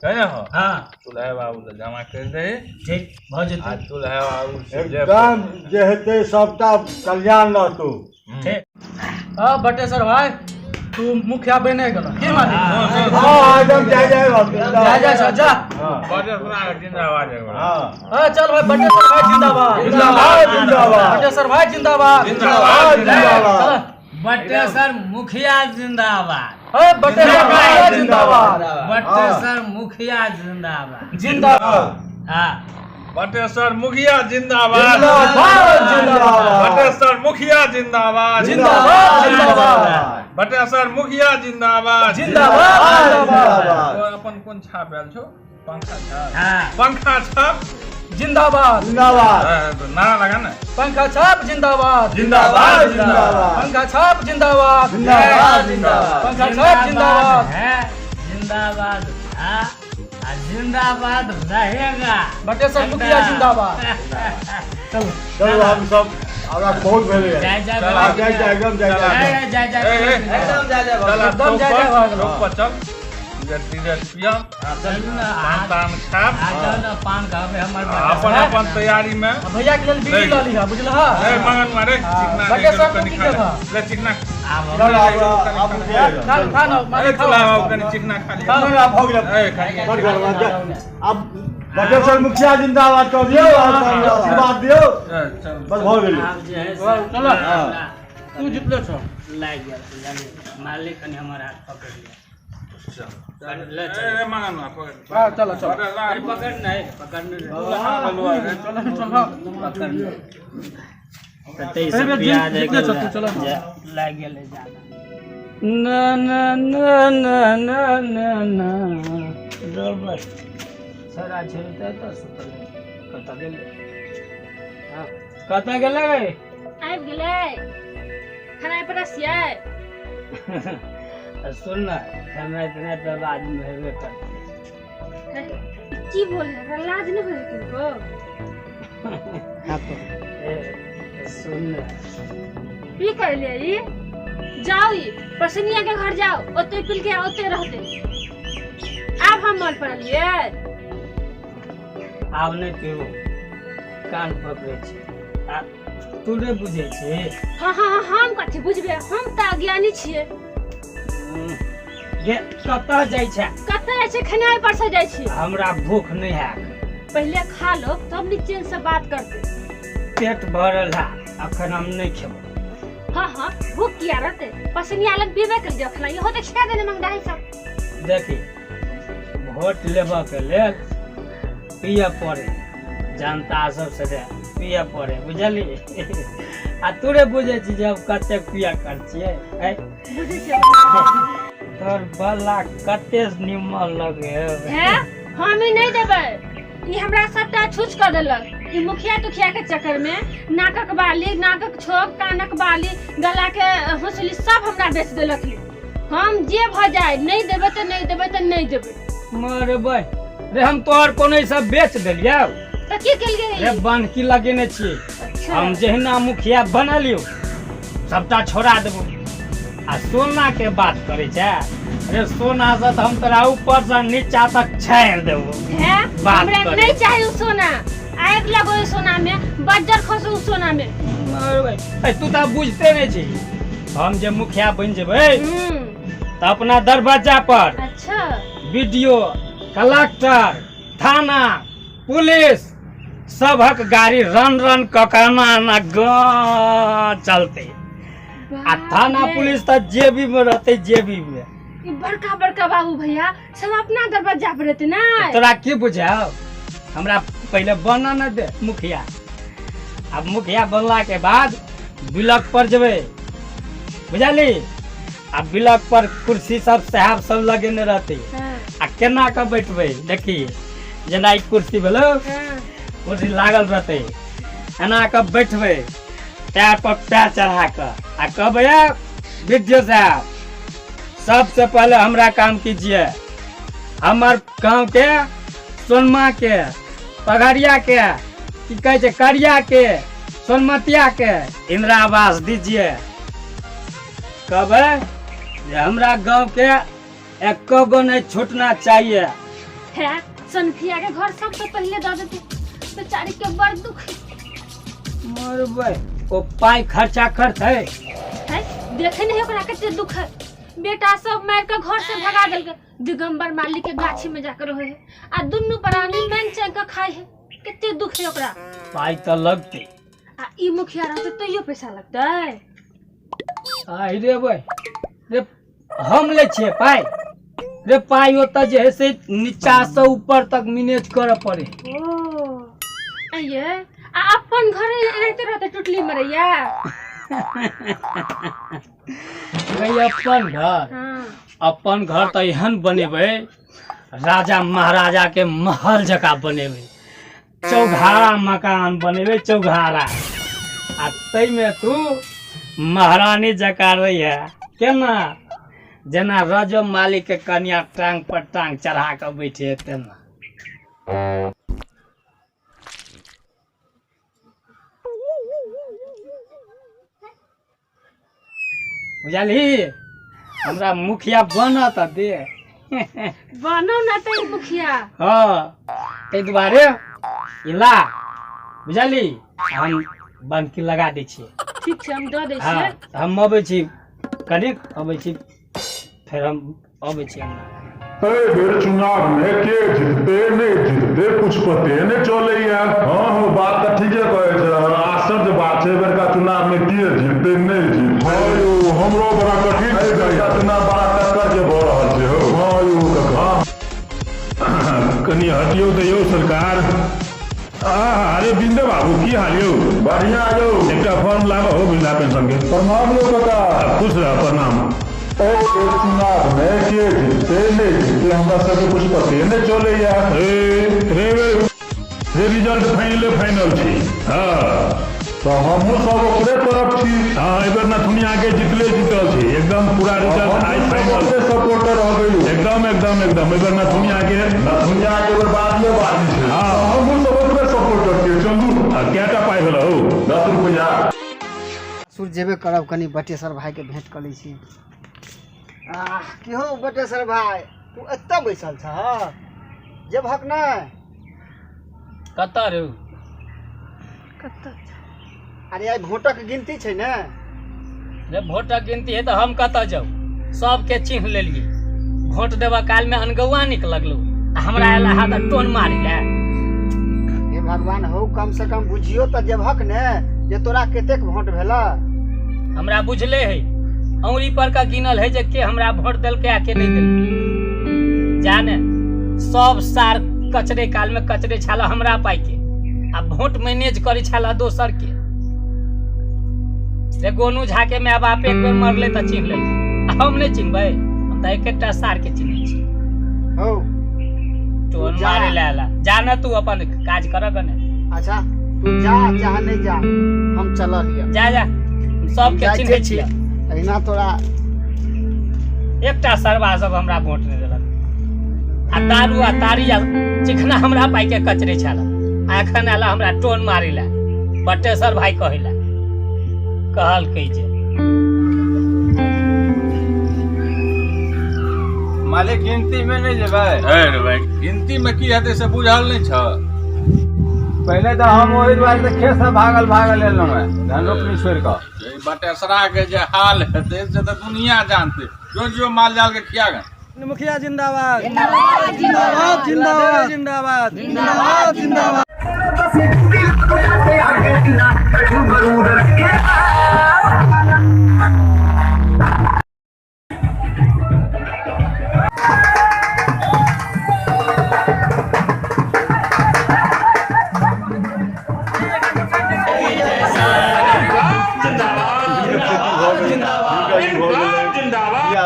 है ना हां चूल्हा बाबू ल जमा कर दे ठीक भ जेतै आज चूल्हा बाबू से एकदम जे हेतै सबटा कल्याण रहतौ ठीक हां बटेश्वर भाई तू मुखिया बने गेल की मालिक हां एकदम जय रहतौ जा बटेसरा के जिंदाबाद है हां चल भाई बटेश्वर भाई जिंदाबाद जिंदाबाद बटेश्वर भाई जिंदाबाद जिंदाबाद बटेश्वर मुखिया जिंदाबाद बटेश्वर भाई जिंदाबाद बटेश्वर मुखिया जिंदाबाद जिंदाबाद हां बटेश्वर मुखिया जिंदाबाद जिंदाबाद बटेश्वर मुखिया जिंदाबाद जिंदाबाद बटेश्वर मुखिया जिंदाबाद जिंदाबाद अपन कोन छापल छो पंखा छाप हां पंखा छाप जिंदाबाद जिंदाबाद नारा लगा ना पंखा छाप जिंदाबाद जिंदाबाद जिंदाबाद पंखा छाप जिंदाबाद जिंदाबाद जिंदाबाद पंखा छाप जिंदाबाद है जिंदाबाद हां जिंदाबाद रहेगा बटेश्वर मुखिया जिंदाबाद चलो हम सब हमरा बहुत भेले जय जय जय एकदम जय जय जय एकदम जा जा चल एकदम जय जय भगवान। ऊपर चल धीरे पिया पान खाब पान खावे हमर अपन अपन तैयारी में भैया के लेल बीड़ी ल लिहा बुझलहा ए मगन मारे चिकना बटेश्वर कनी की खा जगह ले चिकना अब खाना अरे चला बाबू कनी चिकना खा लिया अब हो गेल ए खा लिया अब बटेश्वर मुखिया जिंदाबाद कर दियो आशीर्वाद दियो चल बस हो गेल आप जे है चलो तू जितले छ लाग गया मालिक ने हमर हाथ पकड़ लिया ले ए मगन मा पकड़ हां चलो चलो अरे पकड़ नहीं पकड़ने चलो चलो पकड़ तेईस अरे प्याज दिन कितने चलते चला ना? लग गेले ज्यादा ना ना ना ना ना ना ना डबल छोरा छोरी तो सुतल कत गेले हां कत गेले आबि गेलै खाना परसियै सुन ना खाना इतना तो बाद में हेबे करते की बोल रहा लाज नहीं होई तुमको सुन ना की कर ले ई जाओ ई प्रसन्निया के घर जाओ ओते पिल के ओते रहते अब हम मन पड़लिए आब नहीं पीबो कान पकड़े छै आ तू नहीं बुझे छै हाँ हाँ हाँ हम कथी बुझबे हम त अज्ञानी छियै ये कतऽ जाइ छै कतऽ जाइ छै खेनाइ पर से जाइ छी हमरा भूख नहीं है पहले खा लो तब नीचे से बात करते पेट भरल है अखन हम नहीं खेबो हाँ हाँ भूख किया रहते पसनिया लग पीबे कर दियो खला इहो त खा देने मंगदाही सब देखी वोट लेबऽ के लेल पिए पड़े जनता सबसे दे पिए पड़े बुझली आ तोरे बुझे छी जब कते पिया कर छियै बुझे छियै तोर बल्ला कते निमन लगे है हम ही नहीं देबै ई हमरा सबटा छुछ कर देलक ई मुखिया तुखिया के चक्कर में नाकक बाली नाकक छोप कानक बाली गला के हंसली सब हमरा बेच देलक हम जे भ जाए नहीं देबै त नहीं देबै त नहीं देबै मरबै रे हम तोहर कोनो सब बेच देलियौ त की केलियै रे बान्हकी लगेने छियै हम जहिना मुखिया बनलियो सबटा छोड़ा देबो आ सोना के बात करे छै अरे सोना से तो हम तोरा ऊपर से नीचा तक छाड़ देबो है हमरा नहीं चाहिए सोना आग लगो सोना में बज्जर खसो सोना में मरबै तू त बुझते नहीं छी हम जे मुखिया बन जेबै त अपना दरवाजा पर अच्छा वीडियो कलेक्टर थाना पुलिस सबक गाड़ी रन रन ककाना ना चलते आ थाना पुलिस त जेबी में रहते जेबी में ई बड़का बड़का बाबू भैया सब अपना दरवाजा पर रहते ना तोरा की बुझाओ हमरा पहले बना न दे मुखिया अब मुखिया बनला के बाद बिलक पर जेबे बुझली आ बिलक पर कुर्सी सब साहब सब लगेने रहते आ केना के बैठबे देखी जेना ई कुर्सी भेलो कुर्सी लागल रहते एना के बैठबे पैर पर पैर चढ़ा के आ कहबे विद्यो साहब सबसे पहले हमरा काम कीजिए हमार गांव के सोनमा के पगड़िया के की कहे छै करिया के सोनमतिया के इंदिरा आवास दीजिए कहबे हमरा गांव के एक गो नहीं छूटना चाहिए है सोनफिया के घर सबसे पहले दे देते बेचारी के बड़ दुख मरबै ओ पाई खर्चा करते है देखे नहीं ओकरा कते दुख है बेटा सब मार के घर से भगा देलके दिगंबर मालिक के गाछी में जाकर रहे है आ दुन्नु प्राणी मन चैन के खाए है कते दुख है ओकरा पाई त लगते आ ई मुखिया रहते तैयो पैसा लगतै आई रे भाई रे हम ले छिए पाई रे पाई होता जे है से नीचा से ऊपर तक मैनेज करे पड़े ओ आये आ अपन घर रहते रहते टुटली मरैया अपन घर तो एहन बनेबे राजा महाराजा के महल जका बनेबे चौघारा मकान बनेबे चौघारा आ तई में तू महारानी जका रही है केना जेना राजो मालिक के कन्या टांग पर टांग चढ़ा के बैठे तेना बुझली हमरा मुखिया बना त दे बनो ना ते मुखिया हाँ ते दुआरे इला बुझली हम बनकी लगा दै छियै ठीक छै हम द दै हाँ छियै हम अबै छी कनिक अबै छी फिर हम अबै छी बेर चुनाव में के जीतते नहीं जीतते कुछ पते नहीं चले हाँ बात तो ठीके कहे आश्चर्य बात है बेर का चुनाव में के जीतते नहीं जीतते हमरो बड़ा कठिन है चुनाव बड़ा टक्कर के भ रहल छै हो हाँ यो कका कनी हटियो तो यो सरकार अरे बिंदे बाबू की हाल यौ? बढ़िया यौ। एकटा फॉर्म लागो हो वृद्धा पेंशन के। प्रणाम यौ काका। खुश रह, प्रणाम। चुनाव में के जीतते नहीं जीतते हमरा सबके कुछ पते नहीं चले यार। रे रिजल्ट फाइनल छी। हाँ तो हमहू सब ओकरे तरफ छी। हाँ एबर नथुनिया के जितले जीतल छी एकदम पूरा रिजल्ट आई फाइनल से सपोर्टर हो गइल एकदम एबर नथुनिया के एबर बाद में बात छै। हां हमहू सब ओकरे सपोर्टर छी। चलू केटा पाइ भेल हो 10 रुपया सुर जेबे करब कनी बटेसर भाई के भेंट कर लै छी। की हो बटेसर भाई तू एत्ता बैसल छ जेबहक नै कत्ता रे कत्ता अरे आई भोटक गिनती छै ने। जब भोटक गिनती है तो हम कत्ता जाऊ सबके चिन्ह लेलिए भोट देवा काल में अनगौआ निकलगलो हमरा एला हाथ टोन मारी ले। हे भगवान हो कम से कम बुझियो त जेबहक ने जे तोरा कतेक भोट भेला। हमरा बुझले है अंगुरी पर का गिनल है जे के हमरा भोट देलके आ के नहीं देलके। जाने सब सार कचरे काल में कचरे छाला हमरा पाई के आ वोट मैनेज करी छाला दोसर के। रे गोनू झा के माय बाप एक बेर मरले त चिन्ह ले हम नहीं चिन्हबै हम त एकटा सार के चिन्ह छी। हो टोन मारे लाला जाना तू अपन काज कर गने। अच्छा तू जा चाहे नहीं जा हम चल लिया। जा जा सब के चिन्ह छी। एना तोरा एकटा सरवा सब हमरा वोट नहीं देलक आ दारू आ तारी आ चिकना हमरा पाई के कचरे छाला आखन आला हमरा टोन मारिला बटेसर भाई कहिला कहल कहि जे मालिक गिनती में नहीं जेबै। अरे भाई गिनती में की हेतै से बुझल नहीं छ। पहले तो हम ओहि दुआरे से खेत से भागल एलहुँ है धान रोपनी छोड़ कऽ। बटेसरा के जे हाल हेतै से तो दुनिया जानते। जो माल जाल के खिया गए। मुखिया जिंदाबाद जिंदाबाद जिंदाबाद जिंदाबाद जिंदाबाद जिंदाबाद जिंदाबाद।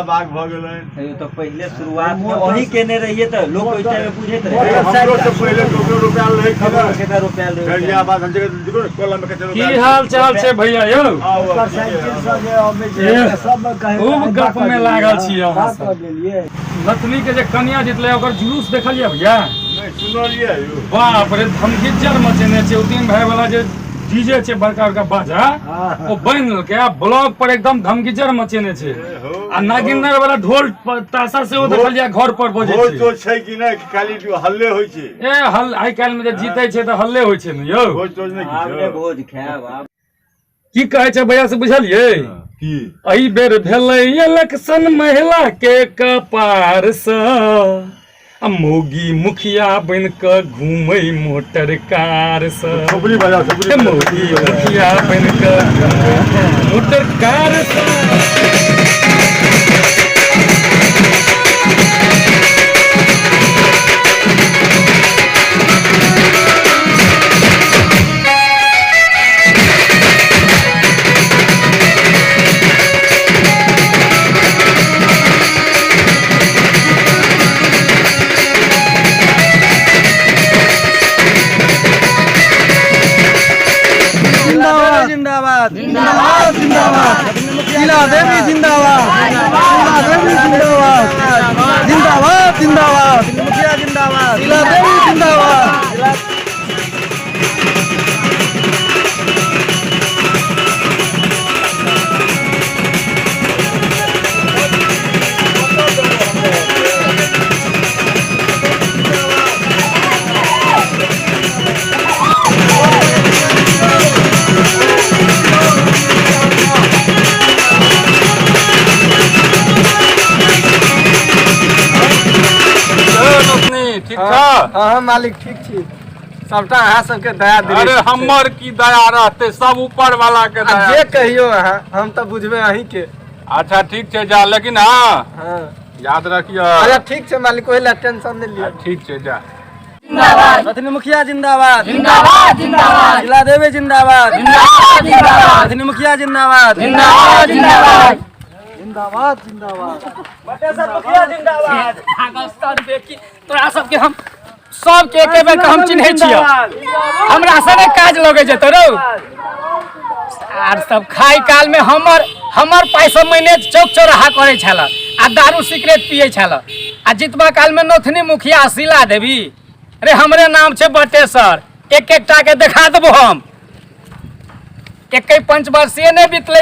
बाग भ गेलै तो पहले शुरुआत में वही केने रहिए तो लोग ओइ टाइम में बुझैत रहे। हमरो से पहले ककरो रुपया रहे खबर केतना रुपया ले गरिया बात हम जगह कॉलम में केतना रुपया की हाल चाल छै भैया यौ? मोटरसाइकिल सब जे आबै छै सब कहे खूब गप में लागल छी अहाँ सब। नथुनी के जे कन्या जितले ओकर जुलूस देखलिए भैया? नहीं सुनलिए यौ। बाप रे धमकीचर मचेने छै। तीन भाई वाला जे डीजे छै बड़का बड़का बाजा ओ बन के ब्लॉक पर एकदम धमकीचर मचेने छै आ नागिनर वाला ढोल ताशा से ओ देखलिए घर पर बजे छै। तो छै कि नहीं खाली हल्ले होय छै। ए हल आइ काल में जे जीते छै त हल्ले होय छै न यौ। भोज तो नहीं आपने भोज खायब आप की कहै छै भैया से बुझलिए? की एहि बेर भेलै इलेक्शन महिला के कपार से मोगी मुखिया बन के घूमै मोटर कार से। छपरी बजा छपरी मोगी मुखिया बन के मोटर कार से। जिंदाबाद जिंदाबाद जिंदाबाद शीला देवी जिंदाबाद शीला देवी जिंदाबाद जिंदाबाद जिंदाबाद मुखिया जिंदाबाद शीला देवी जिंदाबाद। ठीक छ? हाँ मालिक ठीक छी सबटा अहाँ सबके दया दृष्टि अरे छै। हमर की दया रहते सब ऊपर वाला के आ दया। जे कहियो अहाँ हम तो बुझबे अहीं के। अच्छा ठीक छै जा लेकिन हाँ हाँ याद रखियो। अच्छा ठीक छै मालिक ओहि ला टेंशन नहीं लिया। ठीक छै जा। जिंदाबाद रतनी मुखिया जिंदाबाद जिंदाबाद जिंदाबाद जिला देवी जिंदाबाद जिंदाबाद जिंदाबाद रतनी मुखिया जिंदाबाद जिंदाबाद जिंदाबाद जिंदाबाद जिंदाबाद बटेसर मुखिया जिंदाबाद पाकिस्तान देखी तोरा सबके हम सबके एके बेर हम चिन्है छियै हमरा सने काज लगे जेतौ रौ आर सब खाइ काल में हमर पैसा महीने चौक चौराहा करे छल आ दारू सिगरेट पिए छल आ जितबा काल में नोथनी मुखिया शिला देवी अरे हमरे नाम छे बटेसर एक एकटा के देखा देबो हम एक 5 वर्षीय नहीं बीतले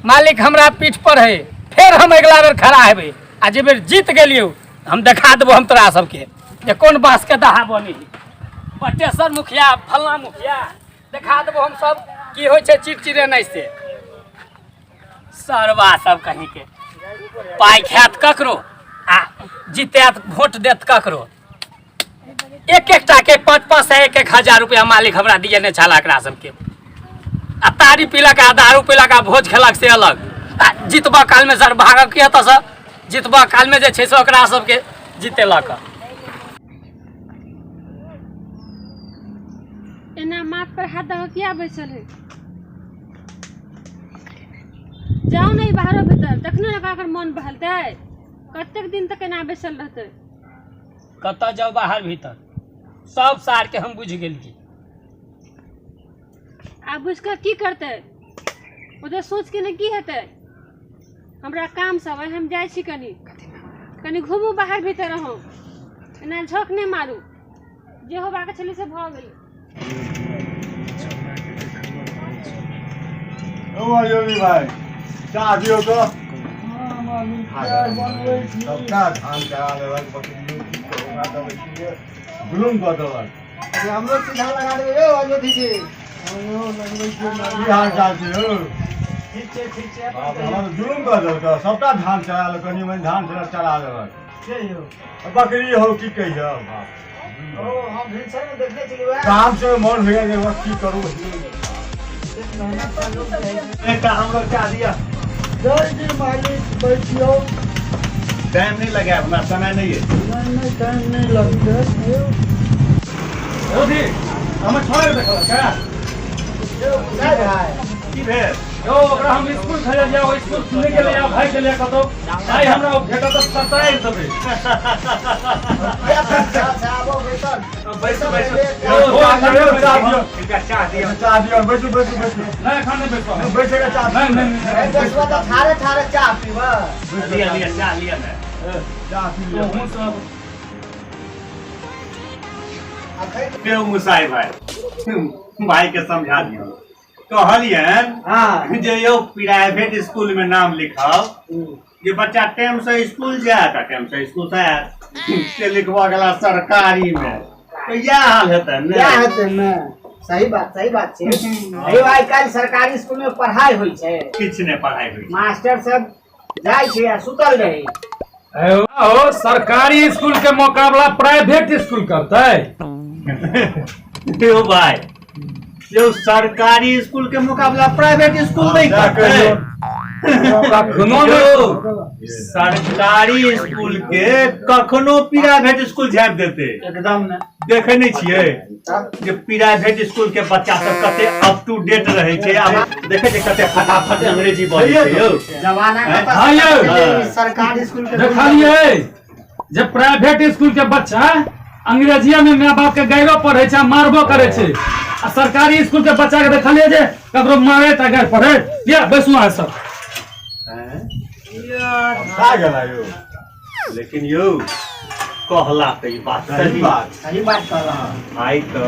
मालिक हमरा पीठ पर है फिर हम अगला बेर खड़ा हेबे आ जे बेर जीत गेलियो हम देखा देबो हम तोरा सबके जे कोन बास के दहा बनी बटेसर मुखिया फल्ला मुखिया देखा देबो हम सब की होय छे चिड़चिड़े नहीं से सरवा सब कहीं के पाई खात ककरो आ जीतैत वोट देत ककरो एक एकटा के 5-5 से 1-1 हजार रुपया मालिक हमरा दिए ने छला एकरा सबके आ तारी पीलक आ दारू पीलक आ भोज खेलक से अलग आ जितबा काल में सर भागक के त जितबा काल में जे छै से ओकरा सबके जीतेलक एना माथ पर हाथ दऽ किया बैसल है जाओ नहीं बाहर भीतर तखने लगा मन बहलते कतेक दिन तक एना बैसल रहते कत जाओ बाहर भीतर सब सार के हम बुझ गेलिए आ बुझ कर की करते उधर सोच के ने की हेतै हमरा काम सब है हम जाय छी कनी घूमू बाहर भीतर रहूं एना झोंक नहीं मारू जे होबा के छली से भ गेल ओ योगी भाई चाह दियो तो सबका धान चढ़ा लेलक बकरियों की होगा तो बैठिए जुलूम कर देलक हम लोग सीधा लगा देबे यो अयोधी जी हमरो लगबै छै नदी हाल चाहती हो ठीक छै हमरा जुलूम कर देलक सबका धान चढ़ा लेलक कनी में धान चढ़ा देलक के यो बकरी हो की कहियो बाप ओ हम भिनसर में देखने चलिए काम से मन हो गया की करूं एक हम लोग क्या दिया जय जी मालिक बैठियो टाइम नहीं लगा अपना समय नहीं है नहीं टाइम नहीं लगता ओदी हम छोड़ देखल का की भेल यो ओकरा हम स्कूल भेज दिया ओ स्कूल सुने के लिए भाई के लिए कतो भाई हमरा भेटा तो सताई देबे चाह दियो नहीं खाने बैठो बैठेगा चाह नहीं थारे चाह पीवा लिया चाह लिया मैं चाह पी लो हम सब क्यों मुसाई भाई के समझा दियो कहलियन हां जे यो प्राइवेट स्कूल में नाम लिखाओ ये बच्चा टाइम से स्कूल जाएगा टाइम से स्कूल से लिखवा गला सरकारी में तो यह हाल हेतै ने क्या हेतै ने सही बात छै एही भाई काल सरकारी स्कूल में पढ़ाई होई छै किछ ने पढ़ाई होई मास्टर सब जाय छै आ सुतल रही ओ सरकारी स्कूल के मुकाबला प्राइवेट स्कूल करतै यो भाई जो सरकारी स्कूल के मुकाबला प्राइवेट स्कूल नहीं करते सरकारी स्कूल के कखनो प्राइवेट स्कूल झाँप देते एकदम ने देखे नहीं छियै जे प्राइवेट स्कूल के बच्चा सब कते अप टू डेट रहे छै आब देखे छै कते फटाफट अंग्रेजी बोलै छै यौ जमाना का हां यौ सरकारी स्कूल के देखलिए जे प्राइवेट स्कूल के बच्चा अंग्रेजिया में माँ बाप के गायरो पढ़े छै मारबो करे छै आ सरकारी स्कूल के बच्चा के देखलिए जे ककरो मारे त गाय पढ़े या बैसू आ सब खा गेला यो लेकिन यौ कहला त ई बात सही बात कहला भाई तो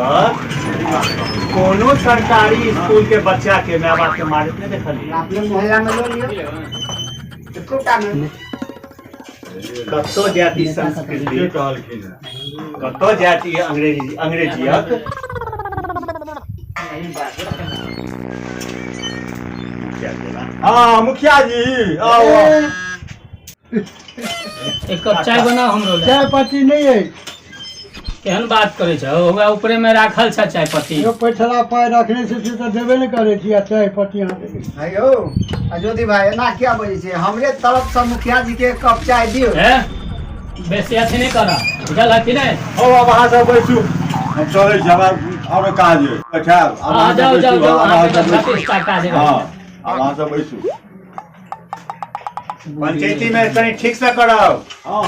कोनो सरकारी स्कूल के बच्चा के माँ बाप के मारत नहीं देखलिए अपने मोहल्ला में लो लियो एकोटा में कतो जाति संस्कृति कतो जाति अंग्रेजियत हाँ मुखिया जी आओ एक कप चाय बनाओ हमरो ले चाय पत्ती नहीं है केहन बात करे छ ओकरा ऊपरे में राखल छ चाय पत्ती यो पैठला पाय रखने से तो देबे नहीं करे छी चाय पत्ती यहाँ पे अयो अयोधी भाई ना क्या बजे छे हमरे तरफ से मुखिया जी के एक कप चाय दियो है बेसी अथी नहीं करा बुझल है कि नहीं? हो अब अहाँ सब बैसू हम चलै छी हमरा और काज है अच्छा हाँ जाओ जाओ जाओ अहाँ के खातिर स्टार्ट कर देबै। हां अब अहाँ सब बैसू पंचायती में कहीं ठीक से कराओ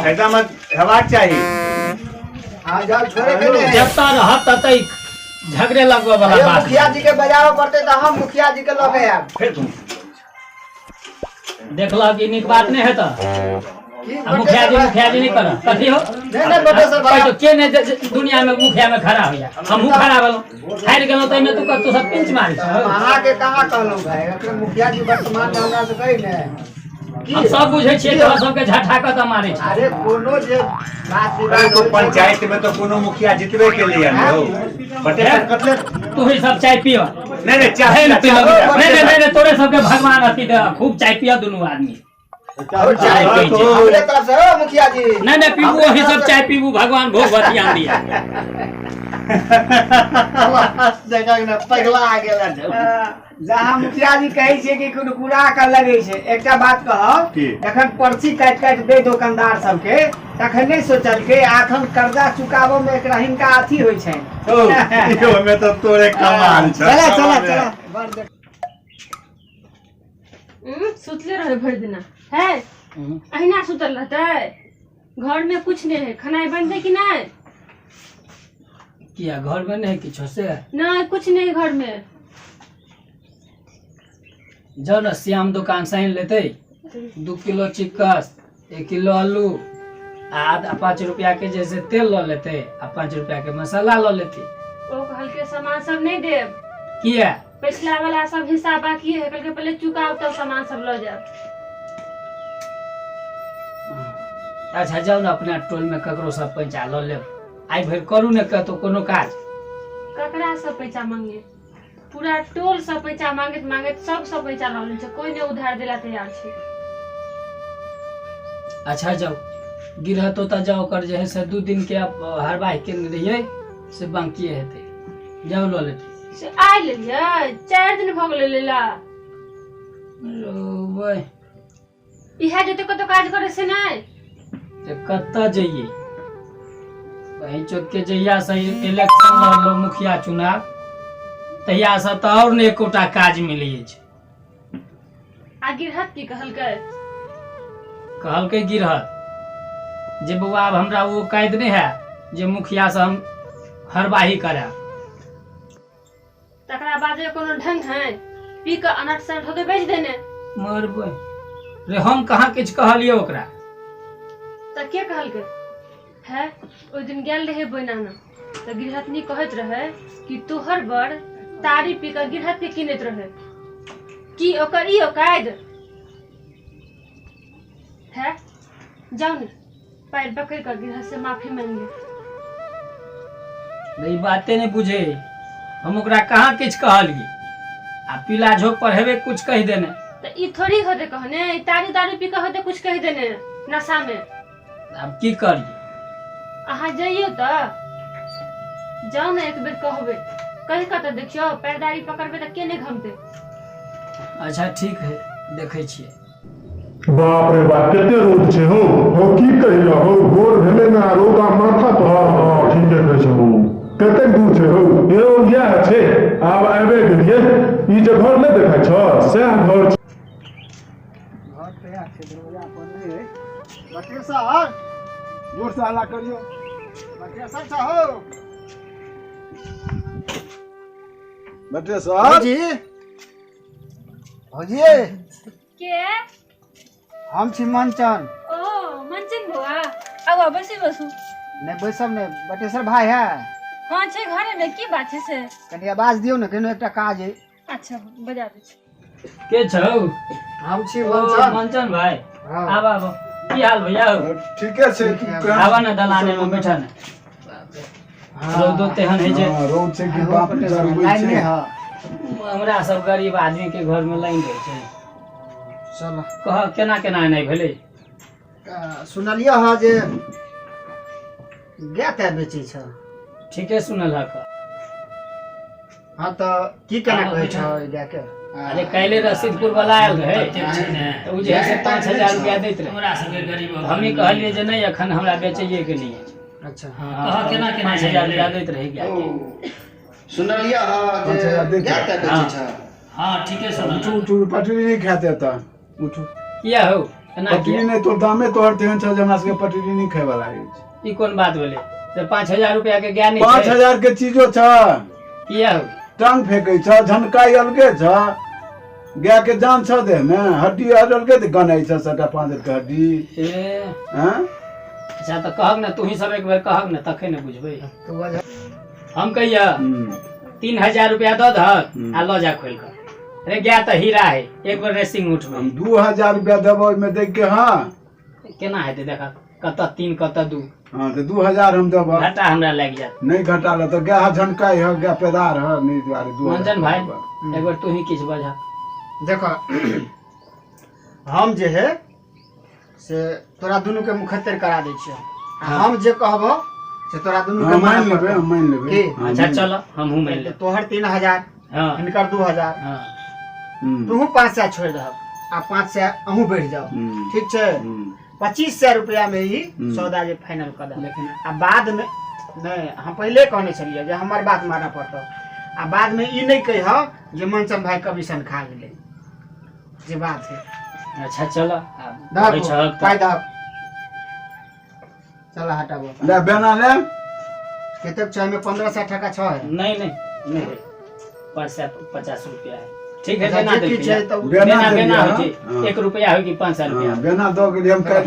ऐसा मत हेबाक चाहिए। हाँ जाओ छोड़े के नहीं जत्ता रहत ततै झगड़े लगबे वाला अरे बात मुखिया जी के बजावे पड़ते तो हम मुखिया जी के लगे आब फिर तुम देखला कि नीक बात नहीं है तो की मुखिया जी नहीं कर कथी हो नहीं बटेसर भाई तो के ने दुनिया में मुखिया में खड़ा होया हमहू खड़ा भेलौ हारि गेलौ तै में तू सब पिंच मारै छ। अहाँ के कहाँ कहलौं भाई एकरे मुखिया जी वर्तमान में हमरा से कहि ने हम सब बुझै छियै तोरा सबके झठा क त मारै छ। अरे कोनो जे बात अरे विवाद तो पंचायत में तो कोनो मुखिया जितबे के लिए हो बटे कतले तू ही सब चाय पियो नहीं नहीं चाहे ना नहीं तोरे सबके भगवान अथी दे खूब चाय पियो दुनू आदमी चाय हमरे तरफ से हो मुखिया जी नहीं पीबू वही सब चाय पीबू भगवान भोग बतियान दिया। देखा ना पगला आ गेला जहाँ मुखिया जी कहै छै कि कुरकुरा के लगे छै एकटा बात कहब एखन पर्ची काट दे दुकानदार सबके तखन नहीं सोचलकै आखन कर्जा चुकाबो में एकरा हिनका अथी होय छै ओ में तो तोरे कमाल छ। चला सुतले रहे भर दिना है अहिना सुतल रहते घर में कुछ नहीं है खाना बनते कि नहीं? किया घर में नहीं किछो से नहीं कुछ नहीं घर में। जाओ ना श्याम दुकान से लेते 2 किलो चिक्कस 1 किलो आलू आधा 5 रुपया के जैसे तेल लो लेते आ 5 रुपया के मसाला लो लेते। ओ कहल के सामान सब नहीं देब किया पिछला वाला सब हिसाब बाकी है कल के पहले चुकाओ तब सामान सब लो जाओ। अच्छा जाओ ना अपना टोल में ककरो सब पैसा लो ले आई भर करू ने कतो कोनो काज ककरा सब पैसा मांगे पूरा टोल सब पैसा मांगत सब पैसा लो ले छै कोई ने उधार देला तैयार छै। अच्छा जाओ गिरह तो ता जाओ कर जे है से 2 दिन के आप हरबाई के रहिए से बाकी हेते जाओ लो लेते से आइ लेलिए 4 दिन भ गेलै लेला रोबे इहा जते कतो काज करे से नहीं ते कत्ता जाइए वही चौक के जहिया से इलेक्शन लड़लो मुखिया चुनाव तहिया से तो और ने एकोटा काज मिलै छै। आ गिरहत की कहलकै गिरहत जे बउआ अब हमरा वो कायद नहीं है जे मुखिया से हम हरबाही करे तकरा बाद कोनो ढंग है पी के अनट सनट होके बेच देने मरबै रे हम कहाँ किछ कहलिए ओकरा त के कहलकै है ओ दिन गेल रहे बनाना त गिरहतनी कहत रहे कि तोहर बड़ तारी पी के गिरहत के किनत रहे कि ओकर ई औकाद है जाओ ने पैर पकड़ कर गिरहत से माफी मांगे। ई बाते नहीं बुझे हम ओकरा कहाँ किछ कहलिए आ पीला झोंक पर हेबे कुछ कह देने त ई थोड़ी होते कहने ई तारी दारू पी के होते कुछ कह देने नशा में। अब की करिए अहाँ जाइयो त जाओ ना एक बेर कहबे कहि के त देखियो पैरदारी पकड़बे त के नहीं घमते। अच्छा ठीक है देखे छिए। बाप रे बाप कते रोद छै हो की कहियो हो भोर भेले ना रोदा माथा पर हां ठीक है छै हो कते दूर छै हो एरो या छै आब आबे गेलिए ई जे घर नै देखै छ से घर तैयार छै दरवाजा पर नहीं है बटेसर जोर से हल्ला करियो बटेसर साहब बटेसर जी हो जी के हम छी मंचन ओ मंचन बुआ अब बसू नहीं बैसब नहीं बटेसर भाई है हाँ छे घरे में की बात है से कनी आवाज दियो ना केनो एकटा काज है। अच्छा बजा दे छी के छौ हम छी मंचन भाई हाँ। आब आब की हाल भैया ठीक है से आवा ना दलाने में बैठा ना रौदो तेहन है जे रोड से की बात जरूरी लाइन में छै हां हमरा सब गरीब आदमी के घर में लाइन रहे छै चलो कह केना केना नहीं भेले सुनलियो हां जे गाय ते बेचै छ ठीके सुनल हक हाँ तो की केना कहै छ जाके अरे काल्हि रसीदपुर वाला आयल रहे तो उ जे से 5000 रुपया दैत रहे हमरा सबके गरीब हमनी कहलिए जे नहीं अखन हमरा बेचैये के नहीं है। अच्छा हां केना 5000 रुपया दैत रहे गाय के सुनलिया हां जे गाय के बेचै छ। हां ठीके सुन उठू पटरी नहीं खाते त उठू किया हो एना पटरी नहीं तोर दामे तोहर तेहन छ जे हमरा सबके पटरी नहीं खाय वाला है। ई कोन बात भेले तो 5000 रुपया के गाय नहीं 5000 के चीजो छ किया हो टांग फेंकै छ झनकाई अलगे छ गाय के जान छ दे में हड्डी अलगे त गनाई छ सटा 5 के हड्डी ए हैं। अच्छा तो कहब ना तू ही सब एक बार कहब ना तखे न बुझबै हम कहिया 3000 रुपया दो दहक आ लो जा खोल कर अरे गाय तो हीरा है एक बार रेसिंग उठ में 2000 रुपया देबो में देख के हां केना हेते देखा कत 3 कत 2 हां तो 2000 हम देबो घाटा हमरा लग जात नहीं घटा ल तो गाय झनकाई है गाय पैदार है नहीं द्वारे 2000 मंजन भाई एक बार तू ही किछ बजा देखो हम जे है से तोरा दुनू के मुखत्तर करा दै छियै हम जे कहबो से तोरा दुनू के मान लेबे की अच्छा चलो हमहू मान ले तोहर 3000 हां इनकर 2000 हां तू 500 छोड़ दहब आ 500 अहू बढ़ जाओ ठीक छै 2500 रुपया में ही सौदा जे फाइनल कर दे। लेकिन आ बाद में नहीं हम पहले कहने छलिए जे हमर बात मानना पड़तो आ बाद में ई नहीं कह जे मनचन भाई कमीशन खा गेले जे बात है। अच्छा चलो पाई दहब चल हटाबो ले बेना ले कतेक छ में 1500 टका छ है नहीं 50 रुपया है ठीक है बेना दे बेना हो जी 1 रुपया होगी 500 रुपया बेना दो के हम कह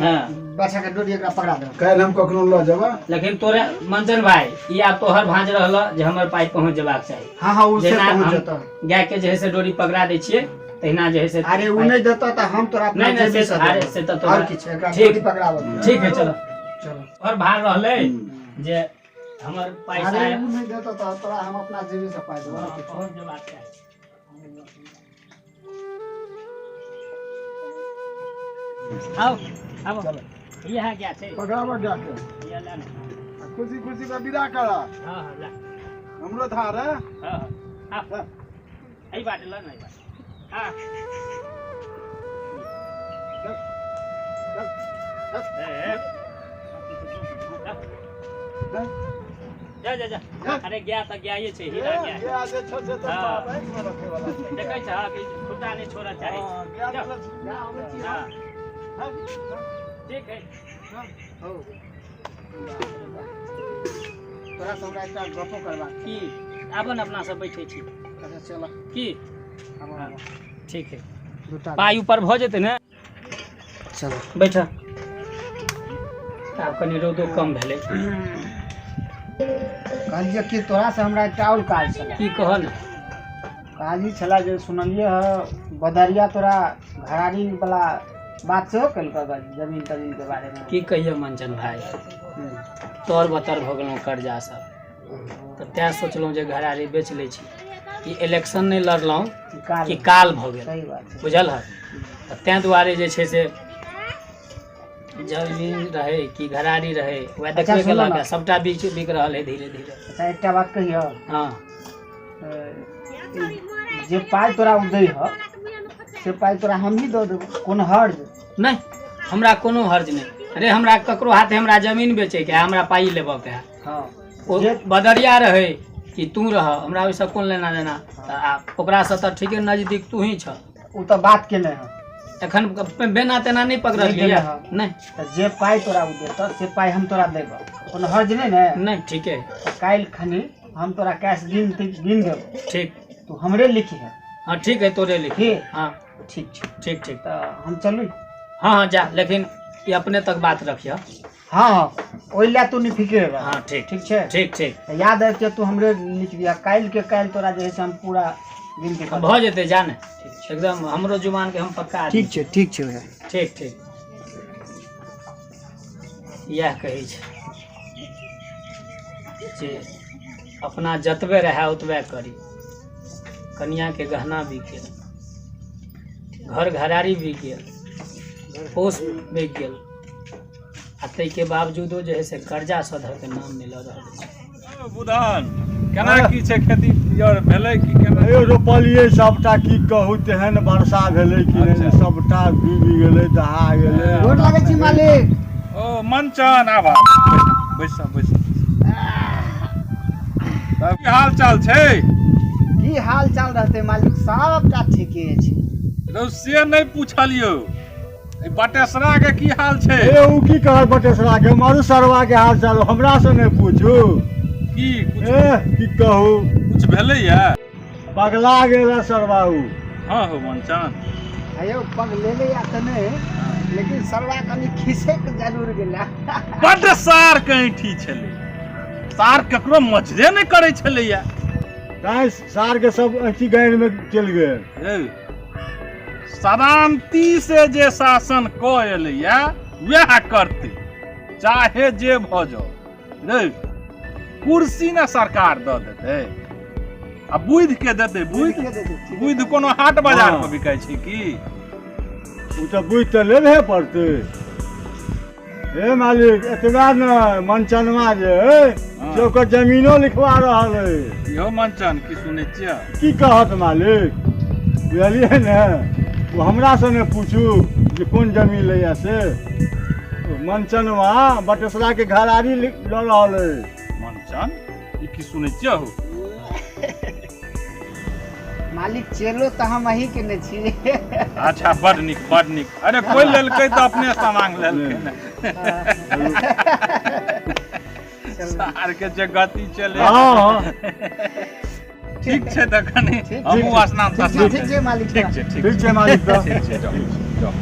बच्चा के डोरी एकरा पकड़ा दे काल हम कखनो ल जेबा। लेकिन तोरे मंजन भाई ई आब तोहर भांज रहल जे हमर पाई पहुंच जेबाक चाही। हां हां उसे पहुंच जतो गाय के जे है से डोरी पकड़ा दै छियै तहिना जे है से अरे उ नहीं देता त हम तोरा नहीं से अरे से त और किछ एकरा डोरी पकड़ाबो ठीक है चलो और भार रहले जे हमर पैसा अरे उ नहीं देता त तोरा हम अपना जेबी से पाई देबो पहुंच जेबाक चाही। आओ आओ चलो यहाँ क्या छे पकड़ाबा जाके ये ले खुशी खुशी का विदा करा। हां हां ला हमरो धार है हां हां आई बात ल नहीं बात हां जा जा जा अरे गया तो गया ये छे हीरा गया ये आज छ से तो बाबा में रखे वाला देखै छ कि खुदा नहीं छोड़ा चाहे हां ठीक है हो तोरा सबरा एकटा गपो करबा की आबन अपना सब बैठे छी अच्छा चल की अब ठीक है दूटा पाई ऊपर भ जेते ने चलो बैठा आब कनी रौदो कम भेले कहलिए कि तोरा से हमरा एकटा और काज छला की कह न काजी छला जे सुनलिए ह बदरिया तोरा घरारी वाला बात से हो कल का जमीन तमीन के बारे में की कहियो मंचन भाई तोर बतर भ गेलौ कर्जा सब त त्या सोचलौ जे घरारी बेच ले छी कि इलेक्शन नहीं लड़लौ कि काल भ गेल सही बात है बुझल है त त्या दुआरे जे छै से जमीन रहे कि घरारी रहे वह देखबे केला के सबटा बिक रहल है धीरे धीरे। अच्छा एकटा बात कहियो हां जे पाई तोरा उदै ह से पाई तोरा हम ही दो देबो कोन हर्ज नहीं हमरा कोनो हर्ज नहीं। अरे हमरा ककरो हाथे हमरा जमीन बेचे के हमरा पाई लेबो के हां ओ बदरिया रहे कि तू रह हमरा ओइसे कोन लेना देना ओकरा से त ठीके नजदीक तू ही छ उ त बात केने ह एखन बेना तेना नहीं पकड़ल लिया नहीं त जे पाई तोरा उ देत से पाई हम तोरा देबो कोन हर्ज नहीं ने नहीं ठीक है काल खनी हम तोरा कैश दिन देबो ठीक तू हमरे लिखी है हां ठीक है तोरे लिखी हां ठीक छै ठीक ठीक त हम चलू हां हां जा लेकिन ये अपने तक बात रखियो हां हां ओइला तू नहीं फिक्र रह हां ठीक ठीक छै ठीक ठीक याद है कि तू हमरे लिख दिया काल के काल तोरा जे है से हम पूरा दिन के भ जेते जाने एकदम हमरो जुबान के हम पक्का ठीक छै भैया ठीक ठीक यह कही छै जे अपना जतबे रहे उतबे करी कन्या के गहना बिक गेल घर घरारी बिक गेल पोस बिक गेल आ ताहि के बावजूदो जे है से कर्जा सधर के नाम नहीं लऽ रहल छै। बुधन केना की छै खेती यार भेलै कि केना? हे रोपलियै सबटा, की कहू तेहन वर्षा भेलै कि नहि, सबटा डूबि गेलै, दहा गेलै। गोर लागै छी मालिक। ओ मंचन आबा बैस बैस। तब की हाल चाल छै? की हाल चाल रहतै मालिक, सबटा ठीके छै। रौ से नहीं पूछलियो, ए बटेसरा के की हाल छै? ए उ की कहत बटेसरा के, मारू सरवा के हाल चाल हमरा से नहीं पूछू। की कुछ की कहू, कुछ भेलै या? पगला गेल सरवा उ। हाँ हो मंचन, अयो पग लेले या त नहीं, लेकिन सरवा कनी खिसक जरूर गेला। बड सार कैठी छलै, सार केकरो मछरे नहीं करे छलै या। काहे सार के सब अथी गाड़ में चल गए। सदांती से जे शासन क एलैया वह करते, चाहे जे भ जाओ रे। कुर्सी ना सरकार द देते, आ बुध के देते। बुध कोनो हाट बाजार में बिकाय छै की? उ तो बुझ तो लेबे पड़ते। हे मालिक एतबा न मंचनवा जे से ओकर जमीनो लिखवा रहल है। इहो मंचन की सुनै छियै? की कहत मालिक, बुझलियै ने, वो हमरा से ने पूछू जे कोन जमीन लैया से। मंचनवा बटेसरा के घरारी लऽ रहल है। मंचन ई की सुनै छियै हो? मालिक चेलो तो हम अही के ने छी। अच्छा बड निक बड निक। अरे कोई लेलकै तो अपने सामान लेलकै ने। सार के जे गति चले। हाँ ठीक छै तखन हमहूँ स्नान ठीक छै मालिक। ठीक छै मालिक। ठीक छै जाओ जाओ।